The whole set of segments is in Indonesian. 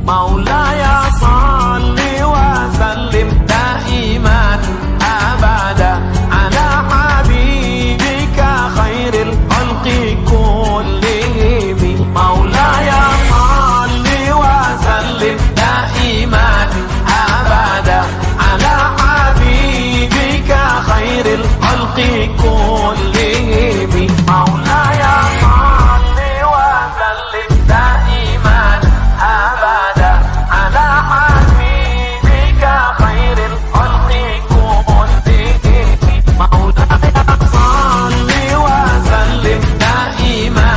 مولاي صل وسلم دائما أبدا على حبيبك خير الخلق كلهم. مولاي صل وسلم دائما أبدا على حبيبك خير الخلق كلهم. مولاي صل وسلم دائما أبدا على حبيبك خير الخلق كلهم. مولاي صل وسلم دائما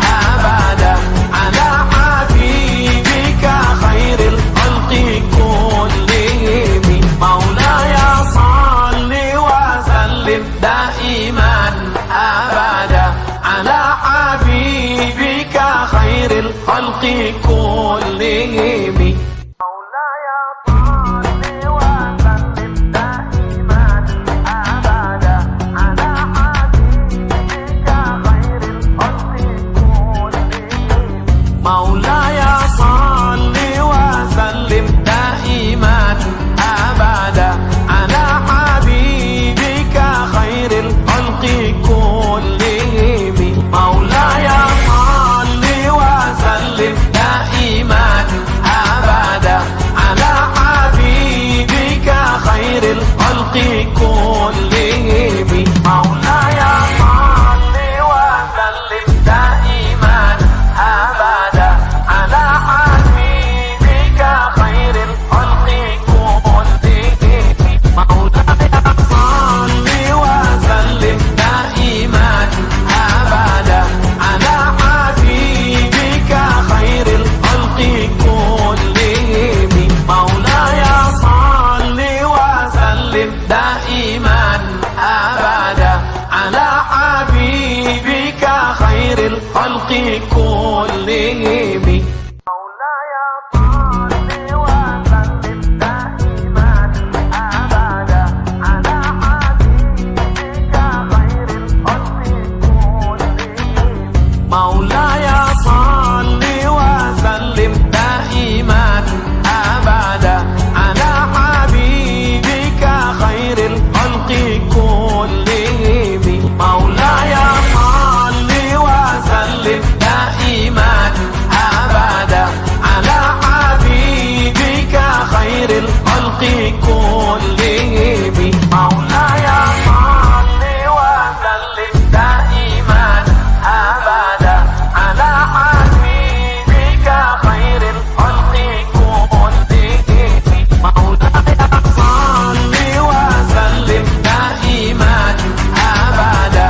أبدا على حبيبك خير الخلق كلهم. مولاي صل وسلم دائما أبدا على حبيبك خير الخلق كلهم. مولاي صل وسلم دائما أبدا على حبيبك خير الخلق كلهم. مولاي صل وسلم دائما أبدا على حبيبك خير الخلق كلهم. مولاي صل وسلم دائما أبدا على حبيبك خير الخلق كلهم. مولاي صل وسلم دائما أبدا على حبيبك خير الخلق كلهم. مولاي صل وسلم دائما أبدا على حبيبك خير الخلق كلهم. مولاي صل وسلم دائما أبدا على حبيبك خير الخلق كلهم. مولاي صل وسلم دائما أبدا على حبيبك خير الخلق كلهم. مولاي صل وسلم دائما أبدا على حبيبك خير الخلق كلهم. مولاي صل وسلم دائما أبدا على حبيبك خير الخلق كلهم. مولاي صل وسلم دائما أبدا على حبيبك خير الخلق كلهم. مولاي صل وسلم دائما أبدا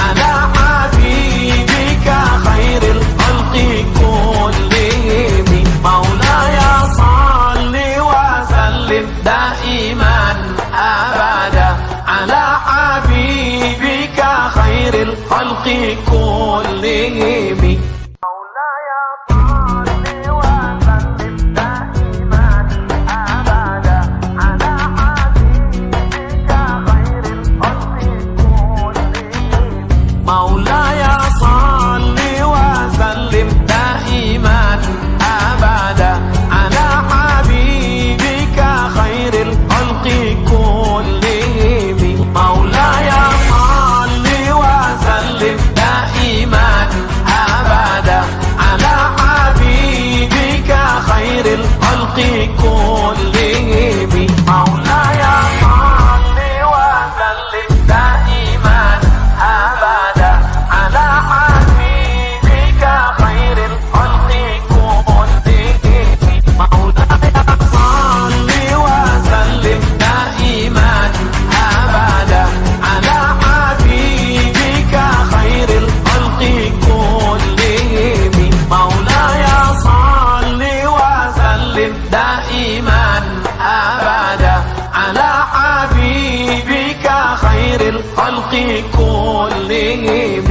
على حبيبك خير الخلق كلهم. مولاي صل وسلم دائما أبدا على حبيبك خير الخلق كلهم. مولاي صل وسلم دائما أبدا على حبيبك خير الخلق كلهم. مولاي صل وسلم دائما أبدا على حبيبك خير الخلق كلهم. مولاي صل وسلم دائما أبدا على حبيبك خير الخلق كلهم. مولاي صل وسلم دائما أبدا على حبيبك خير الخلق كلهم. مولاي صل وسلم دائما أبدا على حبيبك خير الخلق كلهم. مولاي صل وسلم دائما أبدا على حبيبك خير الخلق كلهم.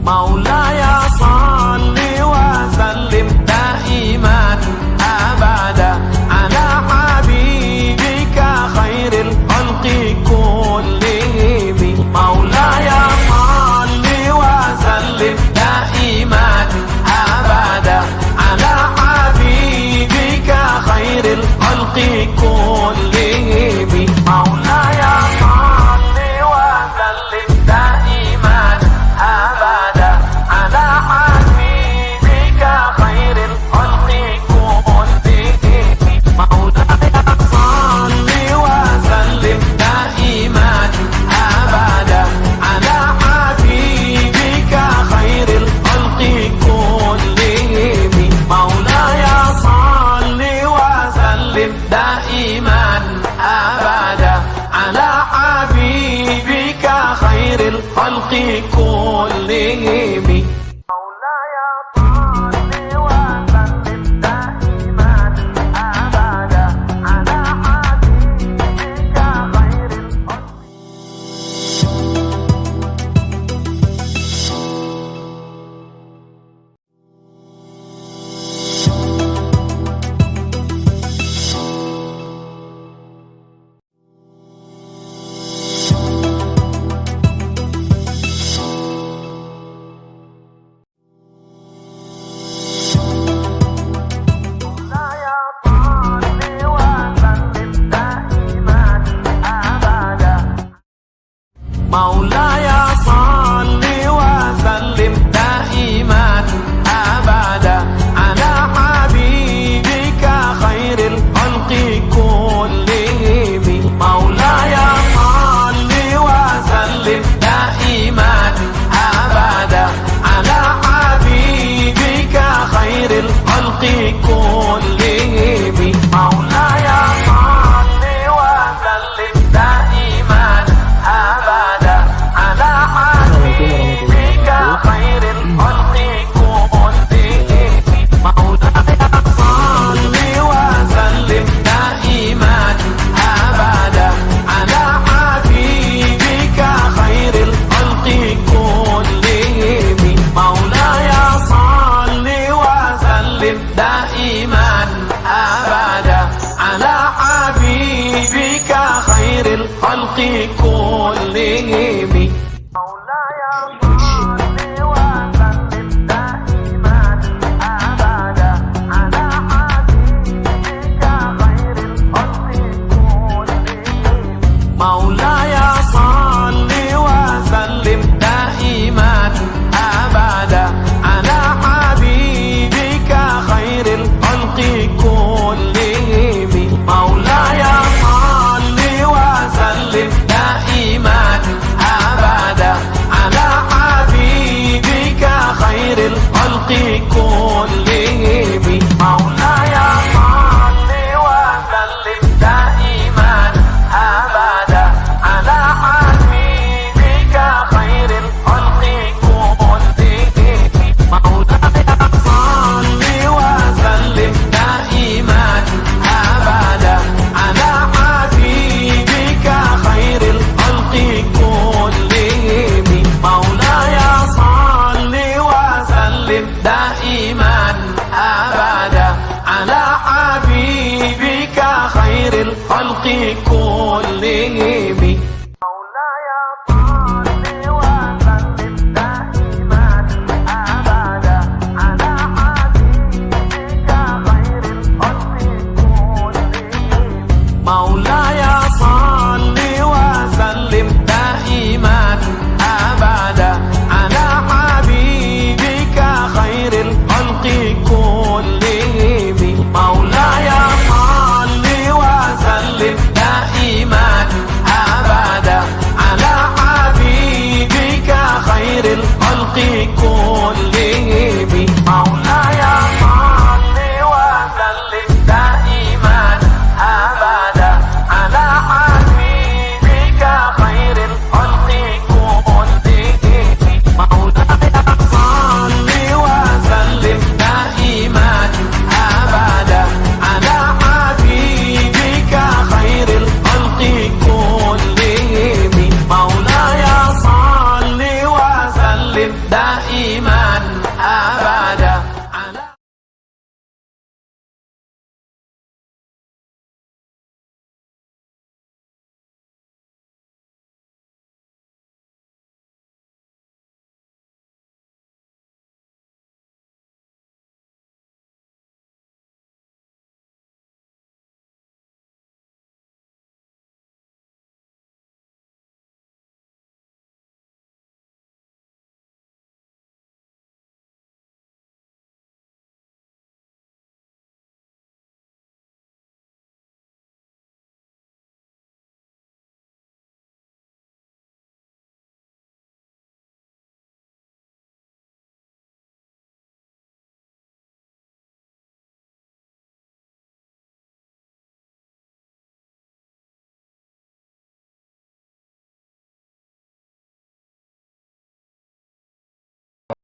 مولاي صل وسلم دائما أبدا على حبيبك خير الخلق كلهم. مولاي صل الخلق كلهم مولاي صل وسلم دائما أبدا على حبيبك خير الخلق. مولاي صل وسلم دائما أبدا على حبيبك خير الخلق كلهم مولاي صل وسلم دائما أبدا على حبيبك خير الخلق كلهم مولاي صل وسلم دائما أبدا على حبيبك خير الخلق كلهم مولاي صل وسلم دائما أبدا على حبيبك خير الخلق كلهم مولاي صل وسلم دائما أبدا على حبيبك خير الخلق كلهم مولاي صل وسلم دائما أبدا على حبيبك خير الخلق كلهم مولاي صل وسلم دائما أبدا على حبيبك خير الخلق كلهم مولاي صل وسلم دائما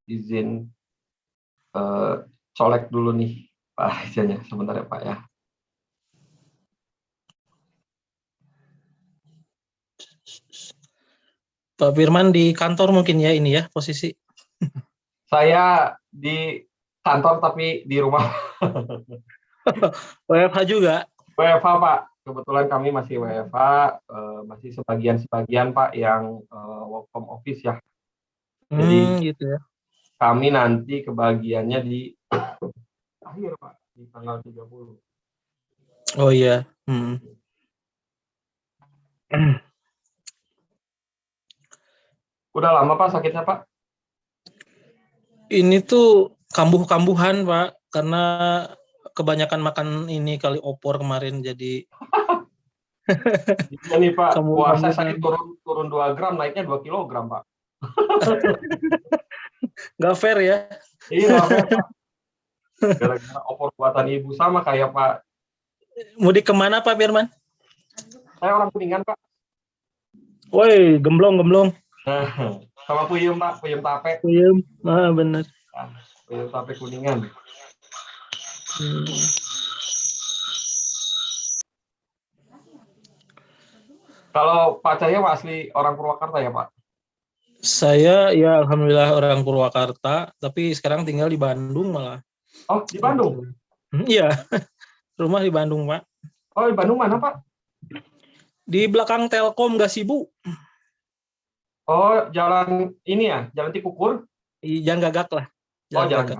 izin colek dulu nih Pak Rizanya, sebentar ya Pak ya. Pak Firman di kantor mungkin ya ini ya posisi. Saya di kantor tapi di rumah. WFH juga. WFH Pak, kebetulan kami masih WFH, masih sebagian Pak yang work from office ya. Jadi Gitu ya. kami nanti kebagiannya di akhir Pak, di tanggal 30. Oh iya. Udah lama Pak sakitnya Pak? Ini tuh kambuh-kambuhan Pak, karena kebanyakan makan ini kali opor kemarin jadi Iya nih Pak, puasa saya kambuh-kambuhan. turun 2 gram, naiknya 2 kilogram Pak. Nggak fair ya. Iya nggak fair Pak. Gara-gara opor buatan ibu, sama kayak Pak. Mudik kemana Pak Firman? Saya orang Kuningan Pak. Woi, gemblong. Nah, sama Puyem Pak, Puyem Tape. Puyem, bener. Nah, Puyem Tape Kuningan. Kalau Pak Cahyo asli orang Purwakarta ya Pak? Saya ya alhamdulillah orang Purwakarta, tapi sekarang tinggal di Bandung malah. Oh, di Bandung? Iya, rumah di Bandung Pak. Oh, di Bandung mana Pak? Di belakang Telkom Gasibu. Oh, jalan ini ya, jalan Tikukur? Jalan Gagak lah. Jalan Gagak.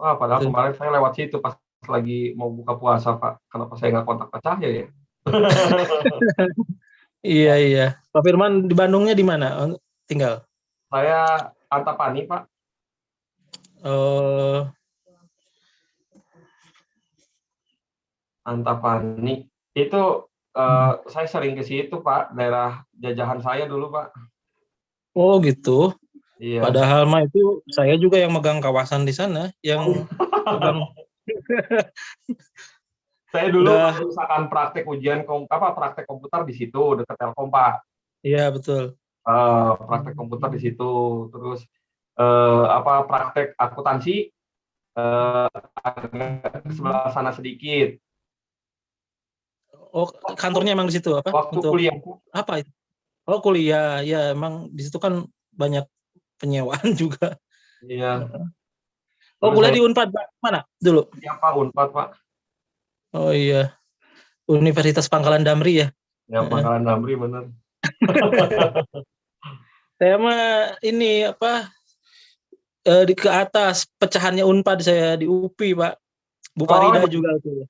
Wah, padahal kemarin saya lewat situ pas lagi mau buka puasa Pak. Kenapa saya nggak kontak Pak Cahyo ya? Iya. Pak Firman di Bandungnya di mana tinggal? Saya Antapani Pak. Antapani itu saya sering ke situ Pak, daerah jajahan saya dulu Pak. Oh gitu. Iya. Padahal mah itu saya juga yang megang kawasan di sana, yang megang. Saya dulu misalkan praktek praktek komputer di situ dekat Telkom Pak. Iya betul. Praktek komputer di situ, terus praktek akuntansi sebelah sana sedikit. Oh, kantornya emang di situ apa? Waktu kuliah. Apa itu? Oh kuliah, ya emang di situ kan banyak penyewaan juga. Iya. Oh kuliah di Unpad Pak, mana dulu? Iya Pak, Unpad Pak. Oh iya, Universitas Pangkalan Damri ya? Ya Pangkalan Damri bener. Saya mah ini di ke atas pecahannya Unpad, saya di UPI Pak. Bu Farida juga itu.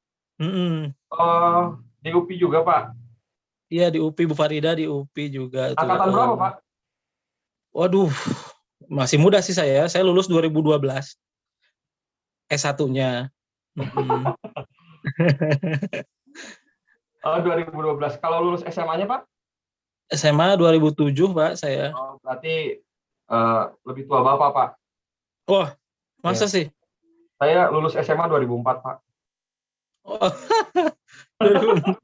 Oh, di UPI juga Pak? Iya di UPI, Bu Farida di UPI juga. Angkatan berapa Pak? Waduh, masih muda sih saya. Saya lulus 2012. S1-nya. Oh, 2012. Kalau lulus SMA-nya Pak? SMA 2007 Pak saya. Oh, berarti lebih tua Bapak Pak. Wah, masa sih? Saya lulus SMA 2004 Pak. Oh, 2004.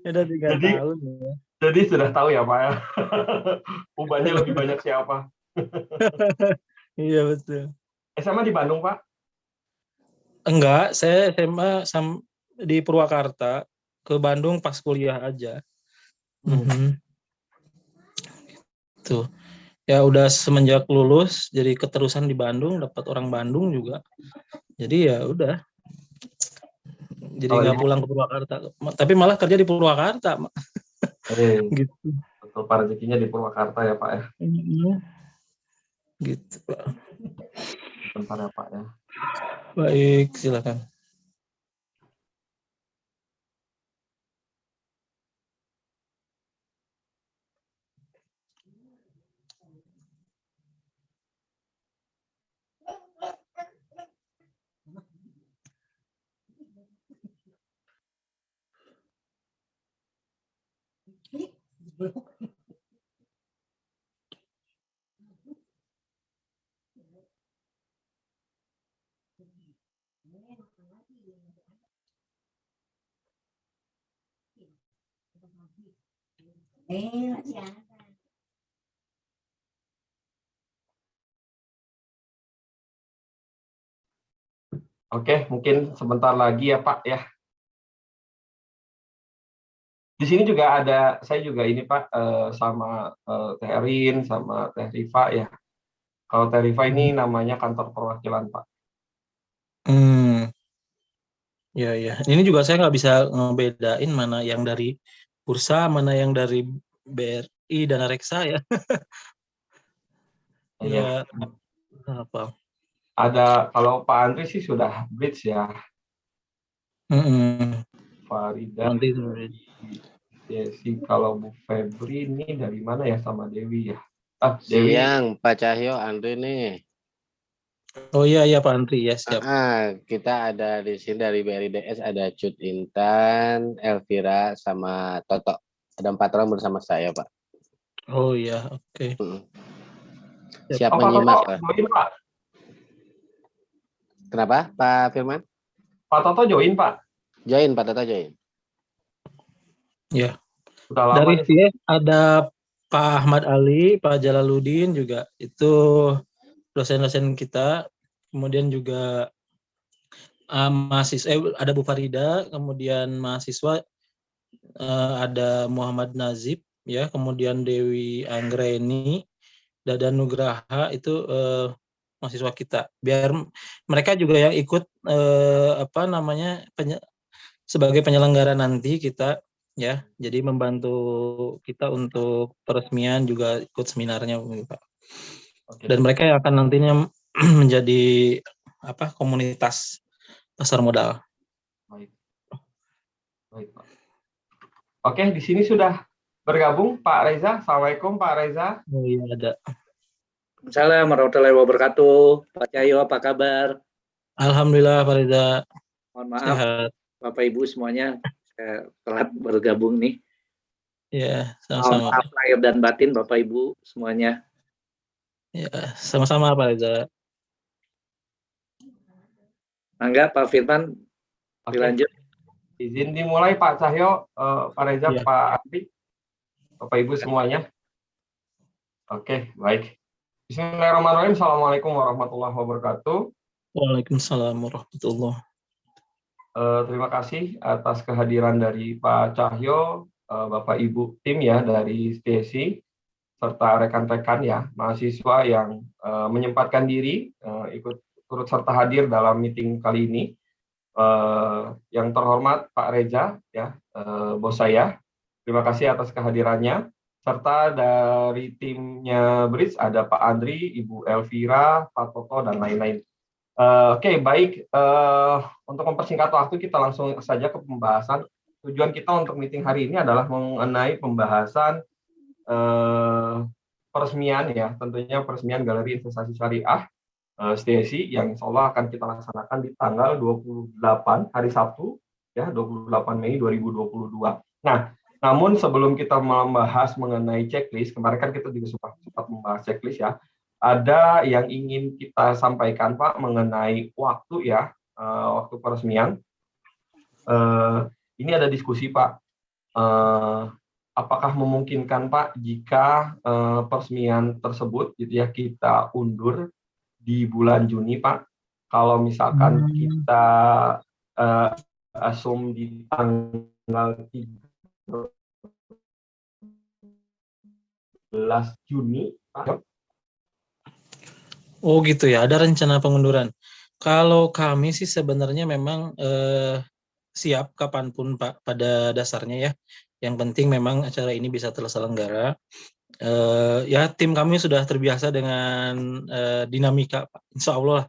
Udah 3 tahun ya. Jadi sudah tahu ya Pak ya. Ubahnya lebih banyak siapa. Iya betul. SMA di Bandung Pak? Enggak, saya SMA di Purwakarta, ke Bandung pas kuliah aja. Tuh. Ya udah semenjak lulus jadi keterusan di Bandung, dapat orang Bandung juga. Jadi ya udah. Jadi nggak pulang ke Purwakarta, tapi malah kerja di Purwakarta. Gitu. Betul, Pak, rezekinya di Purwakarta ya Pak ya. Gitu Pak. Bentar ya Pak ya. Baik, silakan. Masih ada. Oke, mungkin sebentar lagi ya Pak ya. Di sini juga ada, saya juga ini Pak, sama Teh Erin, sama Teh Rifa ya. Kalau Teh Rifa ini namanya kantor perwakilan Pak. Hmm, ya ya. Ini juga saya nggak bisa ngebedain mana yang dari bursa, mana yang dari BRI dan Reksa ya. Iya. Nggak apa. Ada, kalau Pak Andri sih sudah bridge ya. Mm-mm. Farida, Nanti Desi, kalau Bu Febri ini dari mana ya, sama Dewi ya? Dewi. Siang, Pak Cahyo, Andre nih. oh iya iya Pak Andri ya siap. Kita ada di sini dari BRIDS, ada Cut Intan, Elvira, sama Toto. Ada 4 orang bersama saya, Pak. Oh iya oke. Siap Pak menyimak, Toto Pak. join Pak. Kenapa, Pak Firman? Pak Toto join Pak. Join, Pak Toto join. Ya. Sudah lama Dari nih. VS ada Pak Ahmad Ali, Pak Jalaluddin juga itu dosen-dosen kita. Kemudian juga mahasiswa ada Bu Farida, kemudian mahasiswa ada Muhammad Nazib ya, kemudian Dewi Anggreni, Dadan Nugraha itu mahasiswa kita. Biar mereka juga yang ikut sebagai penyelenggara nanti kita ya. Jadi membantu kita untuk peresmian juga ikut seminarnya Pak. Oke. Dan mereka yang akan nantinya menjadi komunitas pasar modal. Baik. Baik, Pak. Oke, di sini sudah bergabung Pak Reza. Assalamualaikum Pak Reza. Oh iya ada. Assalamualaikum warahmatullahi wabarakatuh. Pak Cahyo, apa kabar? Alhamdulillah Pak Reza. Mohon maaf, Sehat. Bapak Ibu semuanya, saya telat bergabung nih. Ya, Mohon sama-sama. maaf lahir dan batin Bapak Ibu semuanya. Ya, sama-sama Pak Reza. Mangga Pak Firman, Oke. dilanjut. Izin dimulai Pak Cahyo, Pak Reza, Ya. Pak Andri, Bapak Ibu semuanya. Oke, baik. Bismillahirrahmanirrahim. Assalamualaikum warahmatullahi wabarakatuh. Waalaikumsalam warahmatullahi. Terima kasih atas kehadiran dari Pak Cahyo, Bapak Ibu tim ya dari STSI, serta rekan-rekan ya mahasiswa yang menyempatkan diri ikut turut serta hadir dalam meeting kali ini. Yang terhormat Pak Reza ya, bos saya, terima kasih atas kehadirannya. Serta dari timnya Bridge ada Pak Andri, Ibu Elvira, Pak Toto dan lain-lain. Oke, baik. Untuk mempersingkat waktu, kita langsung saja ke pembahasan. Tujuan kita untuk meeting hari ini adalah mengenai pembahasan peresmian ya, tentunya peresmian Galeri Investasi Syariah STSI yang insya Allah akan kita laksanakan di tanggal 28 hari Sabtu ya, 28 Mei 2022. Nah, namun sebelum kita membahas mengenai checklist, kemarin kan kita juga sempat membahas checklist ya. Ada yang ingin kita sampaikan Pak mengenai waktu ya, waktu peresmian. Ini ada diskusi Pak, apakah memungkinkan Pak jika peresmian tersebut gitu ya kita undur di bulan Juni Pak? Kalau misalkan kita assume di tanggal 13 Juni Pak. Oh gitu ya, ada rencana pengunduran. Kalau kami sih sebenarnya memang siap kapanpun Pak pada dasarnya ya. Yang penting memang acara ini bisa terselenggara. Ya tim kami sudah terbiasa dengan dinamika Pak. Insya Allah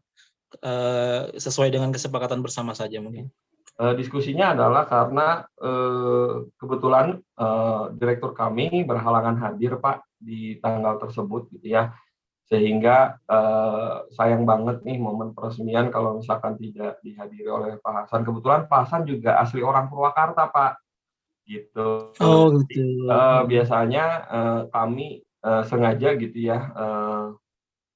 sesuai dengan kesepakatan bersama saja mungkin. Diskusinya adalah karena kebetulan direktur kami berhalangan hadir Pak di tanggal tersebut gitu ya. Sehingga sayang banget nih momen peresmian kalau misalkan tidak dihadiri oleh Pak Hasan. Kebetulan Pak Hasan juga asli orang Purwakarta Pak, gitu. Oh gitu. Biasanya kami sengaja gitu ya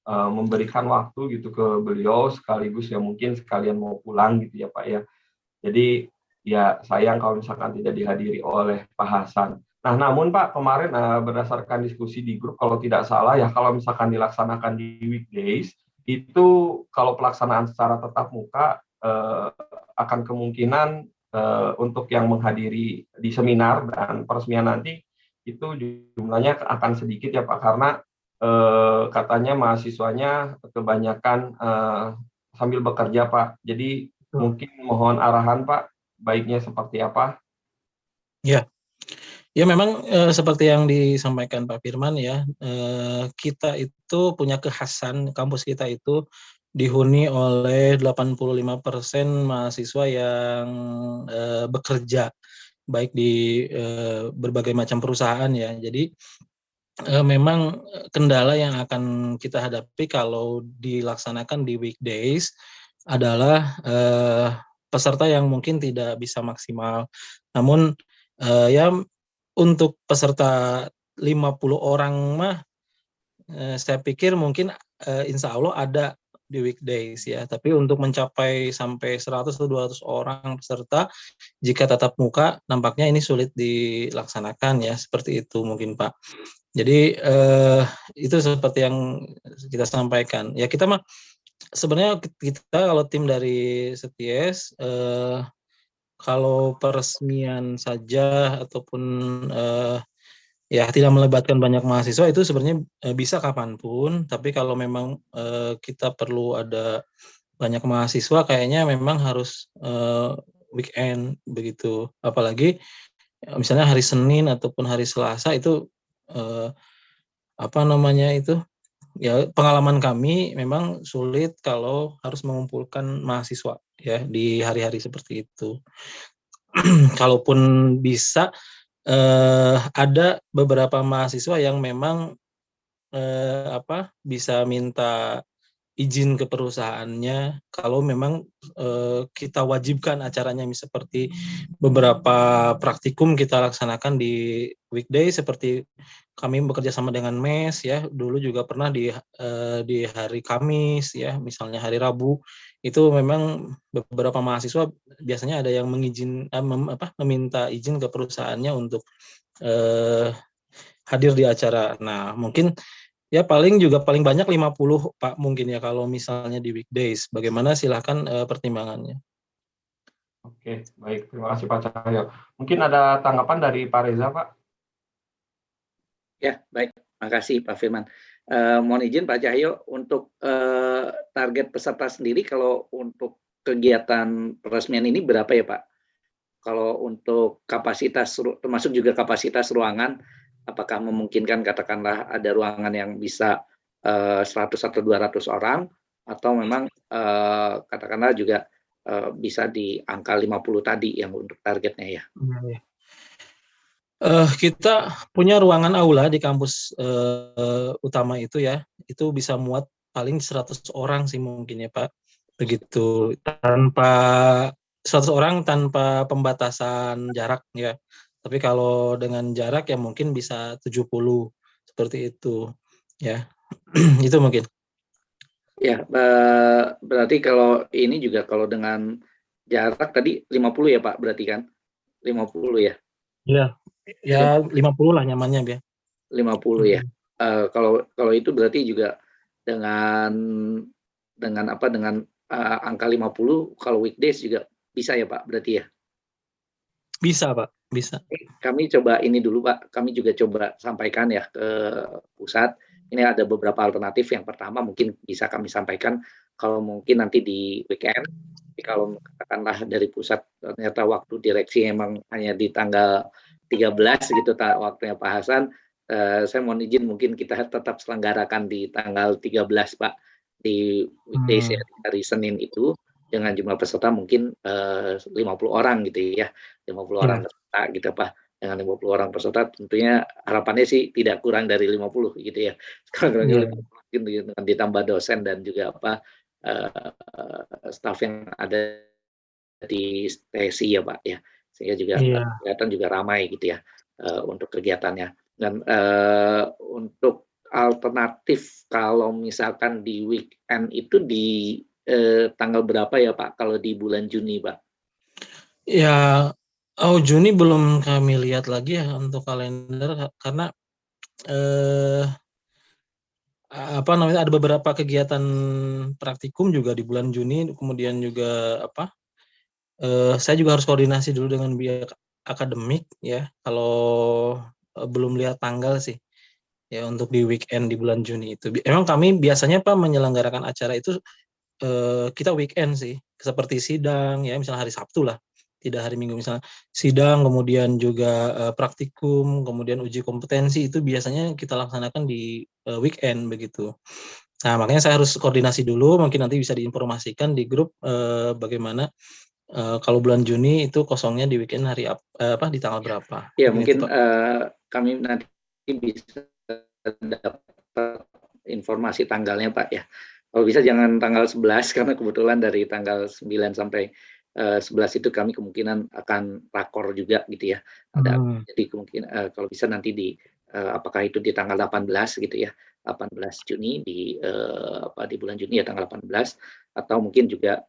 memberikan waktu gitu ke beliau sekaligus ya mungkin sekalian mau pulang gitu ya Pak ya. Jadi ya sayang kalau misalkan tidak dihadiri oleh Pak Hasan. Nah, namun Pak, kemarin berdasarkan diskusi di grup, kalau tidak salah ya, kalau misalkan dilaksanakan di weekdays, itu kalau pelaksanaan secara tatap muka akan kemungkinan untuk yang menghadiri di seminar dan peresmian nanti itu jumlahnya akan sedikit ya Pak, karena katanya mahasiswanya kebanyakan sambil bekerja Pak. Jadi mungkin mohon arahan Pak, baiknya seperti apa? Ya, ya memang seperti yang disampaikan Pak Firman ya, kita itu punya kekhasan, kampus kita itu dihuni oleh 85% mahasiswa yang bekerja, baik di berbagai macam perusahaan ya. Jadi memang kendala yang akan kita hadapi kalau dilaksanakan di weekdays adalah peserta yang mungkin tidak bisa maksimal. Namun ya untuk peserta 50 orang mah saya pikir mungkin insya Allah ada di weekdays ya. Tapi untuk mencapai sampai 100 atau 200 orang peserta jika tatap muka nampaknya ini sulit dilaksanakan ya, seperti itu mungkin Pak. Jadi itu seperti yang kita sampaikan. Ya kita mah sebenarnya kita kalau tim dari STS kalau peresmian saja ataupun ya tidak melibatkan banyak mahasiswa itu sebenarnya bisa kapanpun. Tapi kalau memang kita perlu ada banyak mahasiswa, kayaknya memang harus weekend begitu. Apalagi misalnya hari Senin ataupun hari Selasa itu apa namanya itu? Ya pengalaman kami memang sulit kalau harus mengumpulkan mahasiswa ya di hari-hari seperti itu. Kalaupun bisa ada beberapa mahasiswa yang memang bisa minta izin ke perusahaannya kalau memang kita wajibkan acaranya seperti beberapa praktikum kita laksanakan di weekday seperti kami bekerja sama dengan MES ya, dulu juga pernah di hari Kamis ya, misalnya hari Rabu itu memang beberapa mahasiswa biasanya ada yang meminta izin ke perusahaannya untuk hadir di acara. Nah, mungkin ya paling banyak 50 Pak mungkin ya kalau misalnya di weekdays. Bagaimana silahkan pertimbangannya. Oke, baik. Terima kasih Pak Cahyo. Mungkin ada tanggapan dari Pak Reza Pak? Ya, baik. Makasih Pak Firman. Mohon izin Pak Cahyo, untuk target peserta sendiri kalau untuk kegiatan peresmian ini berapa ya Pak? Kalau untuk kapasitas, termasuk juga kapasitas ruangan, apakah memungkinkan katakanlah ada ruangan yang bisa 100 atau 200 orang, atau memang katakanlah juga bisa di angka 50 tadi yang untuk targetnya ya? Kita punya ruangan aula di kampus utama itu ya, itu bisa muat paling 100 orang sih mungkin ya Pak, begitu, tanpa 100 orang tanpa pembatasan jarak ya, tapi kalau dengan jarak ya mungkin bisa 70 seperti itu ya. Itu mungkin. Ya, berarti kalau ini juga kalau dengan jarak tadi 50 ya Pak, berarti kan 50 ya? Iya. Ya 50 lah nyamannya ya. 50 ya. Kalau itu berarti juga dengan angka 50 kalau weekdays juga bisa ya Pak, berarti ya? Bisa Pak, bisa. Kami coba ini dulu Pak, kami juga coba sampaikan ya ke pusat. Ini ada beberapa alternatif. Yang pertama mungkin bisa kami sampaikan kalau mungkin nanti di weekend. Tapi kalau katakanlah dari pusat ternyata waktu direksi memang hanya di tanggal 13 gitu waktunya Pak Hasan, saya mohon izin mungkin kita tetap selenggarakan di tanggal 13 Pak, di weekdays ya, hari Senin itu dengan jumlah peserta mungkin 50 orang gitu ya, 50 orang peserta gitu Pak. Dengan 50 orang peserta tentunya harapannya sih tidak kurang dari 50 gitu ya. Sekarang mungkin dengan ditambah dosen dan juga staf yang ada di TSI ya Pak ya. Sehingga juga kelihatan juga ramai gitu ya untuk kegiatannya. Dan untuk alternatif kalau misalkan di weekend itu di tanggal berapa ya Pak kalau di bulan Juni Pak? Ya, Juni belum kami lihat lagi ya untuk kalender karena ada beberapa kegiatan praktikum juga di bulan Juni, kemudian juga saya juga harus koordinasi dulu dengan pihak akademik ya, kalau belum lihat tanggal sih ya untuk di weekend di bulan Juni itu. Emang kami biasanya Pak menyelenggarakan acara itu kita weekend sih, seperti sidang ya, misalnya hari Sabtu lah, tidak hari Minggu, misalnya sidang, kemudian juga praktikum, kemudian uji kompetensi itu biasanya kita laksanakan di weekend begitu. Nah, makanya saya harus koordinasi dulu, mungkin nanti bisa diinformasikan di grup bagaimana kalau bulan Juni itu kosongnya di weekend hari di tanggal berapa? Ya, Mungkin mungkin itu, Pak. kami nanti bisa dapat informasi tanggalnya Pak ya. Kalau bisa jangan tanggal 11 karena kebetulan dari tanggal 9 sampai 11 itu kami kemungkinan akan rakor juga gitu ya. Jadi kemungkinan kalau bisa nanti apakah itu di tanggal 18 gitu ya. 18 Juni di bulan Juni ya tanggal 18 atau mungkin juga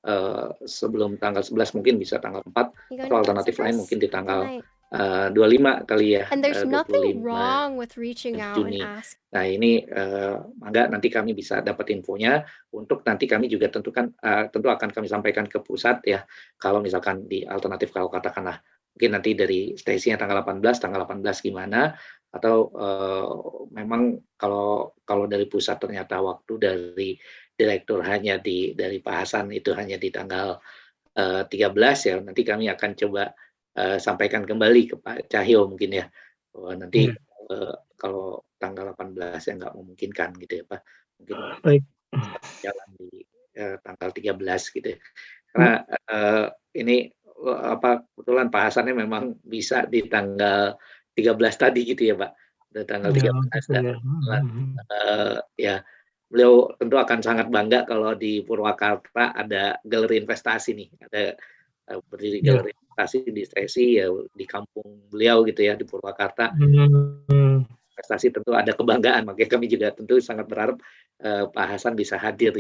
sebelum tanggal 11 mungkin bisa tanggal 4 atau alternatif lain mungkin di tanggal 25 kali ya. And there's nothing 25 wrong with reaching out and Juni. ask. Nah ini mangga nanti kami bisa dapat infonya untuk nanti kami juga tentu akan kami sampaikan ke pusat ya kalau misalkan di alternatif kalau katakanlah mungkin nanti dari stasinya tanggal 18 gimana atau memang kalau dari pusat ternyata waktu dari direktur hanya dari Pak Hasan itu hanya di tanggal 13 ya nanti kami akan coba sampaikan kembali ke Pak Cahyo mungkin ya nanti kalau tanggal 18 yang nggak memungkinkan gitu ya Pak mungkin Baik. jalan di tanggal 13 gitu ya. Karena ini kebetulan Pak Hasannya memang bisa di tanggal 13 tadi gitu ya Pak di tanggal 13 ya beliau tentu akan sangat bangga kalau di Purwakarta ada galeri investasi nih ada berdiri galeri investasi di Stasi ya di kampung beliau gitu ya di Purwakarta. Investasi tentu ada kebanggaan, makanya kami juga tentu sangat berharap Pak Hasan bisa hadir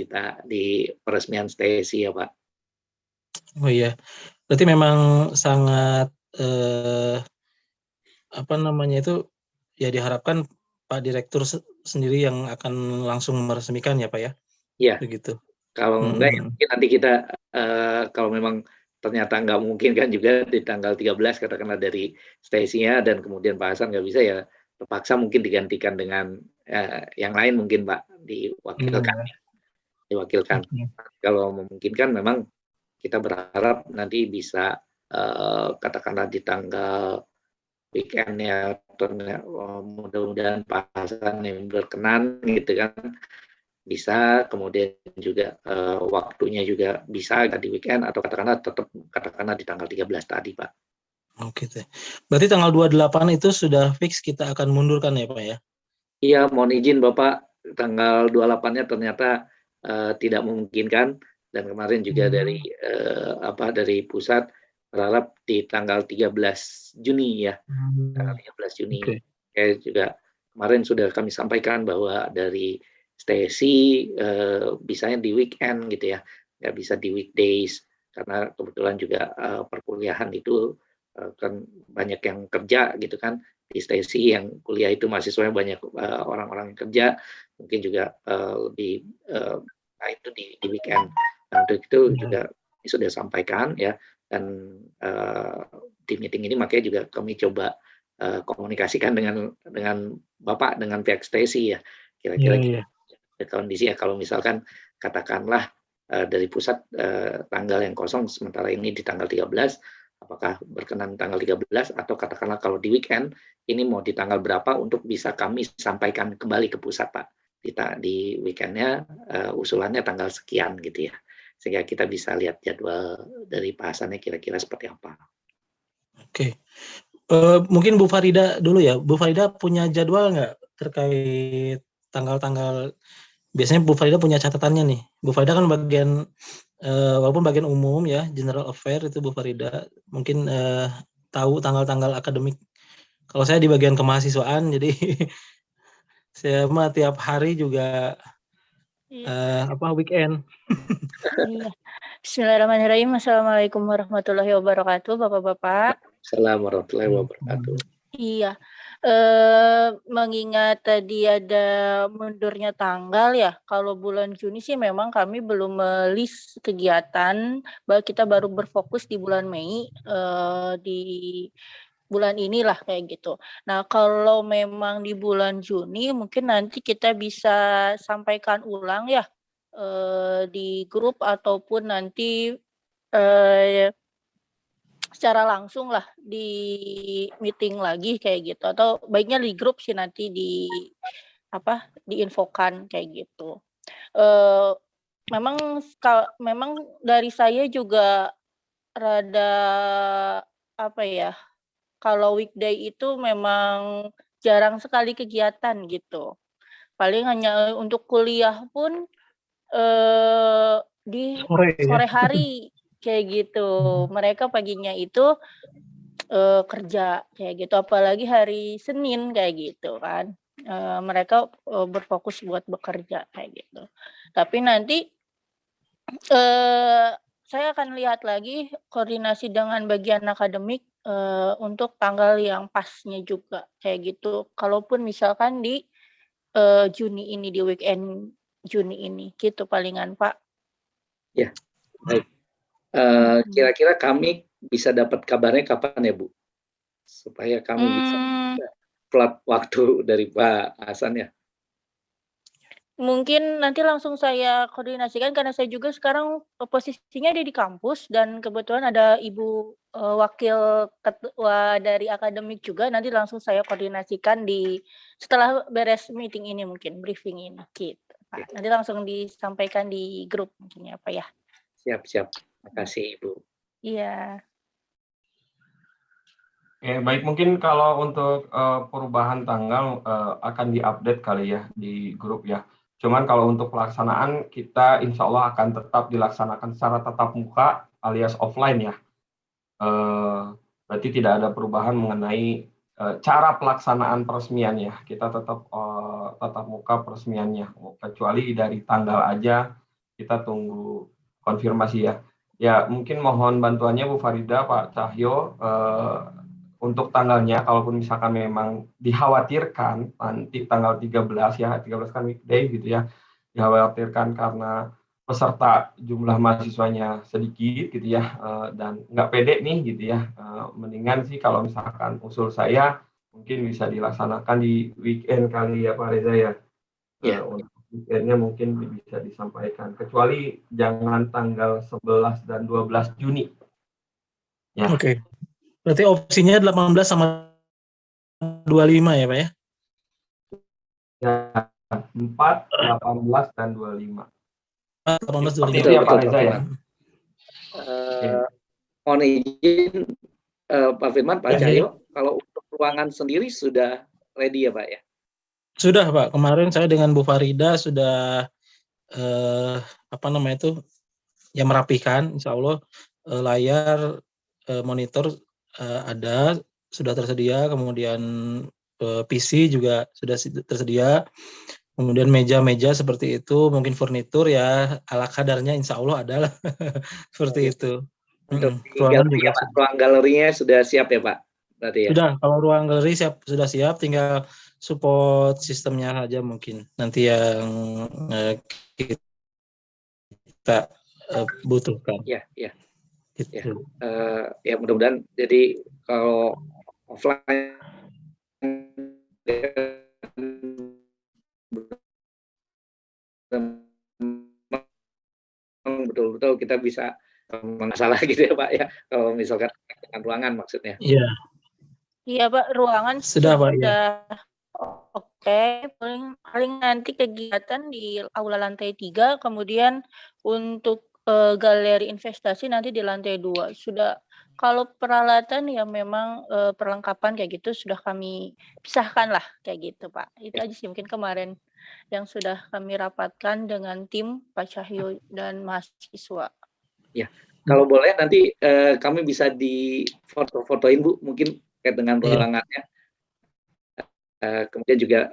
di peresmian Stasi ya Pak. Oh iya, berarti memang sangat itu ya diharapkan Pak Direktur sendiri yang akan langsung meresmikan ya Pak ya? Iya. Begitu. Kalau enggak ya mungkin nanti kita kalau memang ternyata nggak mungkin kan juga di tanggal 13 katakanlah dari Stasinya dan kemudian Pak Hasan nggak bisa ya terpaksa mungkin digantikan dengan yang lain mungkin Pak diwakilkan. Kalau memungkinkan memang kita berharap nanti bisa katakanlah di tanggal weekend ya mudah-mudahan Pak Hasan yang berkenan gitu kan bisa kemudian juga waktunya juga bisa di weekend atau katakanlah di tanggal 13 tadi Pak. Oke deh. Berarti tanggal 28 itu sudah fix kita akan mundurkan ya Pak ya? Iya, mohon izin Bapak tanggal 28-nya ternyata tidak memungkinkan dan kemarin juga dari pusat berharap di tanggal 13 Juni ya. Tanggal 13 Juni. Okay. Juga kemarin sudah kami sampaikan bahwa dari Stasi bisanya di weekend gitu ya. Nggak bisa di weekdays karena kebetulan juga perkuliahan itu kan banyak yang kerja gitu kan. Di Stasi yang kuliah itu mahasiswanya banyak orang-orang yang kerja, mungkin juga lebih itu di weekend. Nah, untuk itu juga sudah sampaikan ya, dan di meeting ini makanya juga kami coba komunikasikan dengan Bapak dengan pihak Stasi ya, kira-kira kondisi ya kalau misalkan katakanlah dari pusat tanggal yang kosong sementara ini di tanggal 13. Apakah berkenan tanggal 13 atau katakanlah kalau di weekend ini mau di tanggal berapa untuk bisa kami sampaikan kembali ke pusat Pak di weekendnya usulannya tanggal sekian gitu ya sehingga kita bisa lihat jadwal dari Pak Hasannya kira-kira seperti apa. Oke. Mungkin Bu Farida dulu ya. Bu Farida punya jadwal nggak terkait tanggal-tanggal? Biasanya Bu Farida punya catatannya nih. Bu Farida kan walaupun bagian umum ya, general affair itu Bu Farida mungkin tahu tanggal-tanggal akademik. Kalau saya di bagian kemahasiswaan, jadi saya mah tiap hari juga weekend. Iya. Bismillahirrahmanirrahim. Assalamualaikum warahmatullahi wabarakatuh, Bapak-bapak. Assalamualaikum warahmatullahi wabarakatuh. Iya. Mengingat tadi ada mundurnya tanggal ya, kalau bulan Juni sih memang kami belum list kegiatan, kita baru berfokus di bulan Mei, di bulan inilah kayak gitu. Nah, kalau memang di bulan Juni mungkin nanti kita bisa sampaikan ulang ya, di grup ataupun nanti, secara langsung lah di meeting lagi kayak gitu, atau baiknya di grup sih nanti diinfokan kayak gitu. Memang dari saya juga rada kalau weekday itu memang jarang sekali kegiatan gitu. Paling hanya untuk kuliah pun di Sore ya. sore hari kayak gitu. Mereka paginya itu kerja kayak gitu, apalagi hari Senin kayak gitu kan. Mereka berfokus buat bekerja kayak gitu. Tapi nanti saya akan lihat lagi koordinasi dengan bagian akademik untuk tanggal yang pasnya juga kayak gitu. Kalaupun misalkan di Juni ini, di weekend Juni ini gitu palingan Pak. Ya, baik. Kira-kira kami bisa dapat kabarnya kapan ya Bu? Supaya kami bisa plot waktu dari Pak Hasan ya. Mungkin nanti langsung saya koordinasikan karena saya juga sekarang posisinya ada di kampus dan kebetulan ada Ibu wakil ketua dari akademik juga, nanti langsung saya koordinasikan setelah beres meeting ini mungkin briefing ini gitu Pak. Nanti langsung disampaikan di grup mungkin ya Pak ya. Siap. Terima kasih Ibu. Iya. Baik, mungkin kalau untuk perubahan tanggal akan diupdate kali ya di grup ya. Cuman kalau untuk pelaksanaan kita insya Allah akan tetap dilaksanakan secara tatap muka alias offline ya. Berarti tidak ada perubahan mengenai cara pelaksanaan peresmiannya. Kita tetap tatap muka peresmiannya. Kecuali dari tanggal aja kita tunggu konfirmasi ya. Ya mungkin mohon bantuannya Bu Farida, Pak Cahyo, untuk tanggalnya, kalaupun misalkan memang dikhawatirkan nanti tanggal 13 ya, 13 kan weekday gitu ya, dikhawatirkan karena peserta jumlah mahasiswanya sedikit gitu ya, dan nggak pede nih gitu ya, mendingan sih kalau misalkan usul saya mungkin bisa dilaksanakan di weekend kali ya Pak Reza ya. Ya. Untuk weekendnya mungkin bisa disampaikan, kecuali jangan tanggal 11 dan 12 Juni. Ya. Oke. Berarti opsinya 18 sama 25 ya Pak ya? Ya, 4, 18, dan 25. 18, 25. Itu ya Pak Reza ya. Mohon izin Pak Firman, Pak Cahyo, kalau untuk ruangan sendiri sudah ready ya Pak ya? Sudah Pak, kemarin saya dengan Bu Farida sudah merapikan, insya Allah layar monitor sudah tersedia, kemudian PC juga sudah tersedia, kemudian meja-meja seperti itu, mungkin furnitur ya ala kadarnya insya Allah adalah seperti itu. Untuk ruang galerinya sudah siap ya Pak? Berarti ya? Sudah, kalau ruang galeri sudah siap, tinggal support sistemnya saja mungkin nanti yang kita butuhkan. Ya. Gitu. Ya mudah-mudahan jadi kalau offline betul-betul kita bisa masalah gitu ya Pak ya, kalau misalkan dengan ruangan maksudnya. Iya Pak, ruangan sudah Pak ya. Oke, paling nanti kegiatan di aula lantai 3, kemudian untuk galeri investasi nanti di lantai 2. Sudah, kalau peralatan ya memang perlengkapan kayak gitu sudah kami pisahkan lah kayak gitu Pak. Itu aja sih mungkin kemarin yang sudah kami rapatkan dengan tim Pak Cahyo dan mahasiswa. Ya, kalau boleh nanti kami bisa di foto-fotoin Bu, mungkin terkait dengan ruangannya. Kemudian juga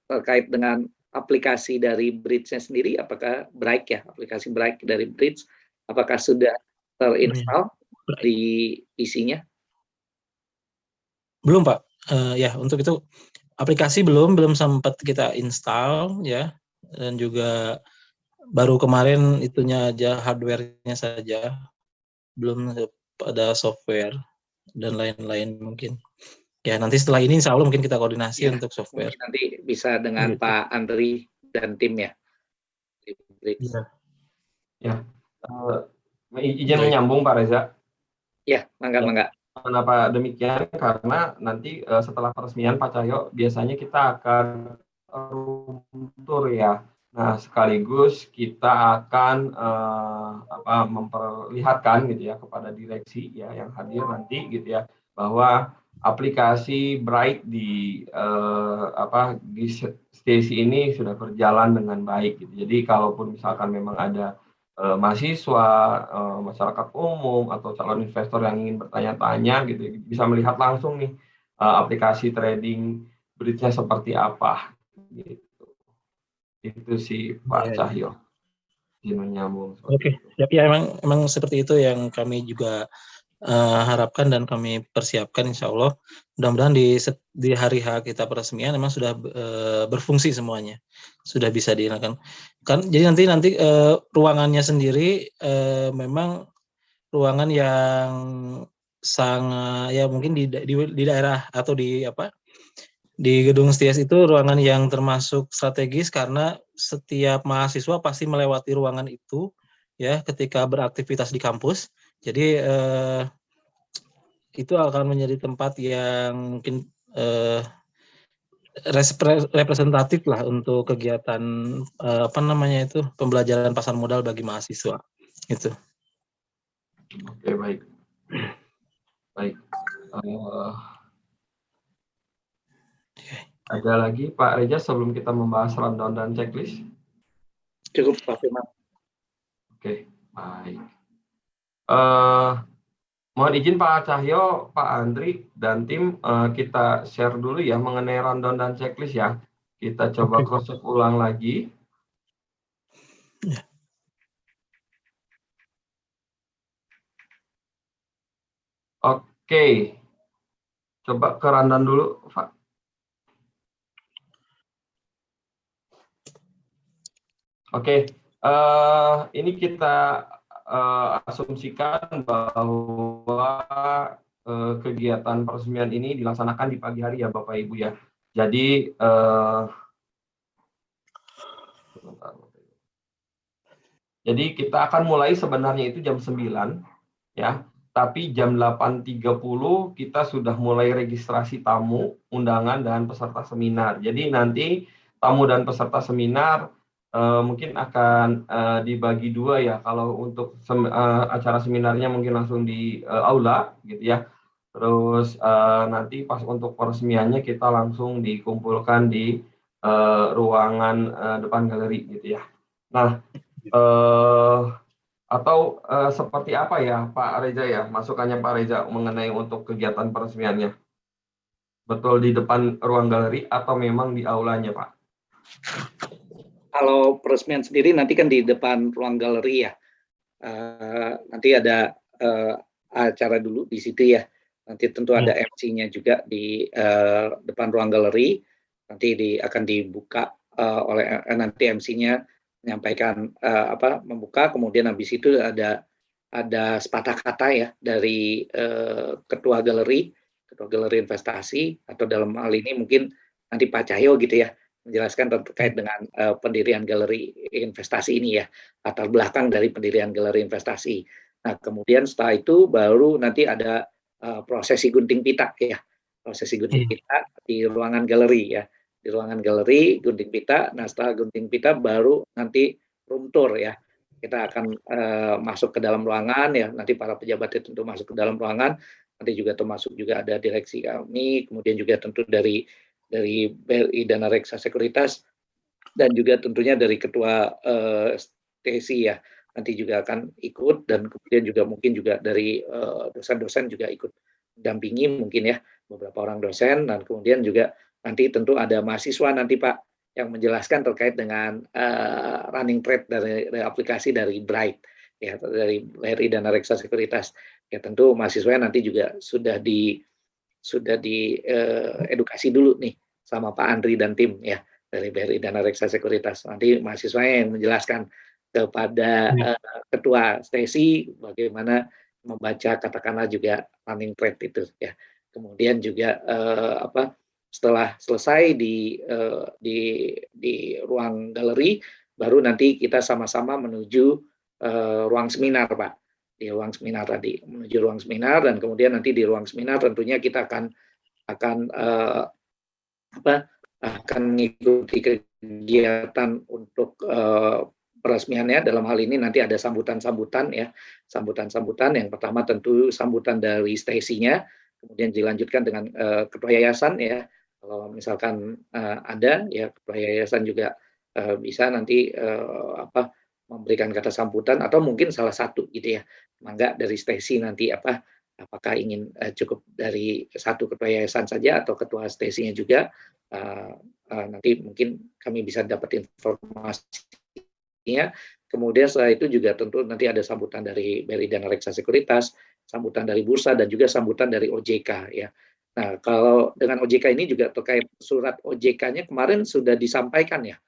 terkait dengan aplikasi dari Bridge-nya sendiri, apakah aplikasi Bright dari Bridge, apakah sudah terinstall di PC-nya? Belum Pak, Ya untuk itu aplikasi belum sempat kita install ya, dan juga baru kemarin itunya aja, hardware-nya saja, belum ada software dan lain-lain mungkin. Ya nanti setelah ini insya Allah mungkin kita koordinasi Ya, untuk software. mungkin nanti bisa dengan Gitu. Pak Andri dan tim ya. Iya. Ya, izin Baik. menyambung Pak Reza. Ya, mangga. Kenapa demikian? Karena nanti setelah peresmian Pak Cahyo, biasanya kita akan room tour ya. Nah, sekaligus kita akan memperlihatkan gitu ya kepada direksi ya yang hadir nanti gitu ya, bahwa aplikasi Bright di di stasi ini sudah berjalan dengan baik gitu. Jadi kalaupun misalkan memang ada mahasiswa, masyarakat umum atau calon investor yang ingin bertanya-tanya gitu bisa melihat langsung nih aplikasi trading Bridge-nya seperti apa gitu. Itu sih Pak Cahyo. Menyambung. Oke. Ya emang seperti itu yang kami juga harapkan dan kami persiapkan insya Allah. Mudah-mudahan di hari H kita peresmian memang sudah berfungsi semuanya, sudah bisa digunakan. Jadi nanti ruangannya sendiri memang ruangan yang sangat ya mungkin di daerah atau di gedung STIAS itu ruangan yang termasuk strategis karena setiap mahasiswa pasti melewati ruangan itu ya ketika beraktivitas di kampus. Jadi itu akan menjadi tempat yang mungkin representatif lah untuk kegiatan pembelajaran pasar modal bagi mahasiswa. Itu. Oke, baik. Ada lagi Pak Reza sebelum kita membahas rundown dan checklist? Cukup Pak Firman. Oke, baik. Mohon izin Pak Cahyo, Pak Andri, dan tim kita share dulu ya mengenai rundown dan checklist ya. Kita coba cross-check ulang lagi. Oke. Coba ke rundown dulu, Pak. Oke, ini kita asumsikan bahwa kegiatan peresmian ini dilaksanakan di pagi hari ya Bapak Ibu ya. Jadi kita akan mulai sebenarnya itu jam 9 ya. Tapi jam 8.30 kita sudah mulai registrasi tamu, undangan dan peserta seminar. Jadi nanti tamu dan peserta seminar mungkin akan dibagi dua ya. Kalau untuk acara seminarnya mungkin langsung di aula gitu ya. Terus nanti pas untuk peresmiannya kita langsung dikumpulkan di ruangan depan galeri gitu ya. Nah, atau seperti apa ya Pak Reza ya, masukannya Pak Reza mengenai untuk kegiatan peresmiannya? Betul di depan ruang galeri atau memang di aulanya Pak? Kalau peresmian sendiri nanti kan di depan ruang galeri ya. Nanti ada acara dulu di situ ya. Nanti tentu ada MC-nya juga di depan ruang galeri. Nanti akan dibuka oleh nanti MC-nya menyampaikan membuka. Kemudian habis itu ada sepatah kata ya dari ketua galeri investasi, atau dalam hal ini mungkin nanti Pak Cahyo gitu ya, menjelaskan terkait dengan pendirian galeri investasi ini ya, latar belakang dari pendirian galeri investasi. Nah, kemudian setelah itu baru nanti ada prosesi gunting pita ya, prosesi gunting pita di ruangan galeri ya, di ruangan galeri gunting pita. Nah, setelah gunting pita baru nanti room tour ya, kita akan masuk ke dalam ruangan ya, nanti para pejabat itu tentu masuk ke dalam ruangan, nanti juga termasuk juga ada direksi kami, kemudian juga tentu dari BRI Dana Reksa Sekuritas, dan juga tentunya dari ketua TSI ya, nanti juga akan ikut, dan kemudian juga mungkin juga dari dosen-dosen juga ikut mendampingi mungkin ya, beberapa orang dosen, dan kemudian juga nanti tentu ada mahasiswa nanti Pak yang menjelaskan terkait dengan running trade dari aplikasi dari Bright ya, dari BRI Dana Reksa Sekuritas ya. Tentu mahasiswa nanti juga sudah sudah diedukasi dulu nih sama Pak Andri dan tim ya dari BRI Dana Reksa Sekuritas. Nanti mahasiswanya yang menjelaskan kepada ketua stesi bagaimana membaca katakanlah juga running trade itu ya. Kemudian juga setelah selesai di ruang galeri baru nanti kita sama-sama menuju ruang seminar, Pak. Di ruang seminar tadi menuju ruang seminar, dan kemudian nanti di ruang seminar tentunya kita akan mengikuti kegiatan untuk peresmiannya. Dalam hal ini nanti ada sambutan-sambutan ya, sambutan-sambutan. Yang pertama tentu sambutan dari stasinya, kemudian dilanjutkan dengan ketua yayasan ya. Kalau misalkan ada ya ketua yayasan juga bisa nanti memberikan kata sambutan, atau mungkin salah satu gitu ya. Mangga dari stasi nanti apakah ingin cukup dari satu ketua yayasan saja atau ketua stasinya juga, nanti mungkin kami bisa dapat informasinya. Kemudian setelah itu juga tentu nanti ada sambutan dari BRI Dana Reksa Sekuritas, sambutan dari bursa, dan juga sambutan dari OJK ya. Nah, kalau dengan OJK ini juga terkait surat OJK-nya kemarin sudah disampaikan ya,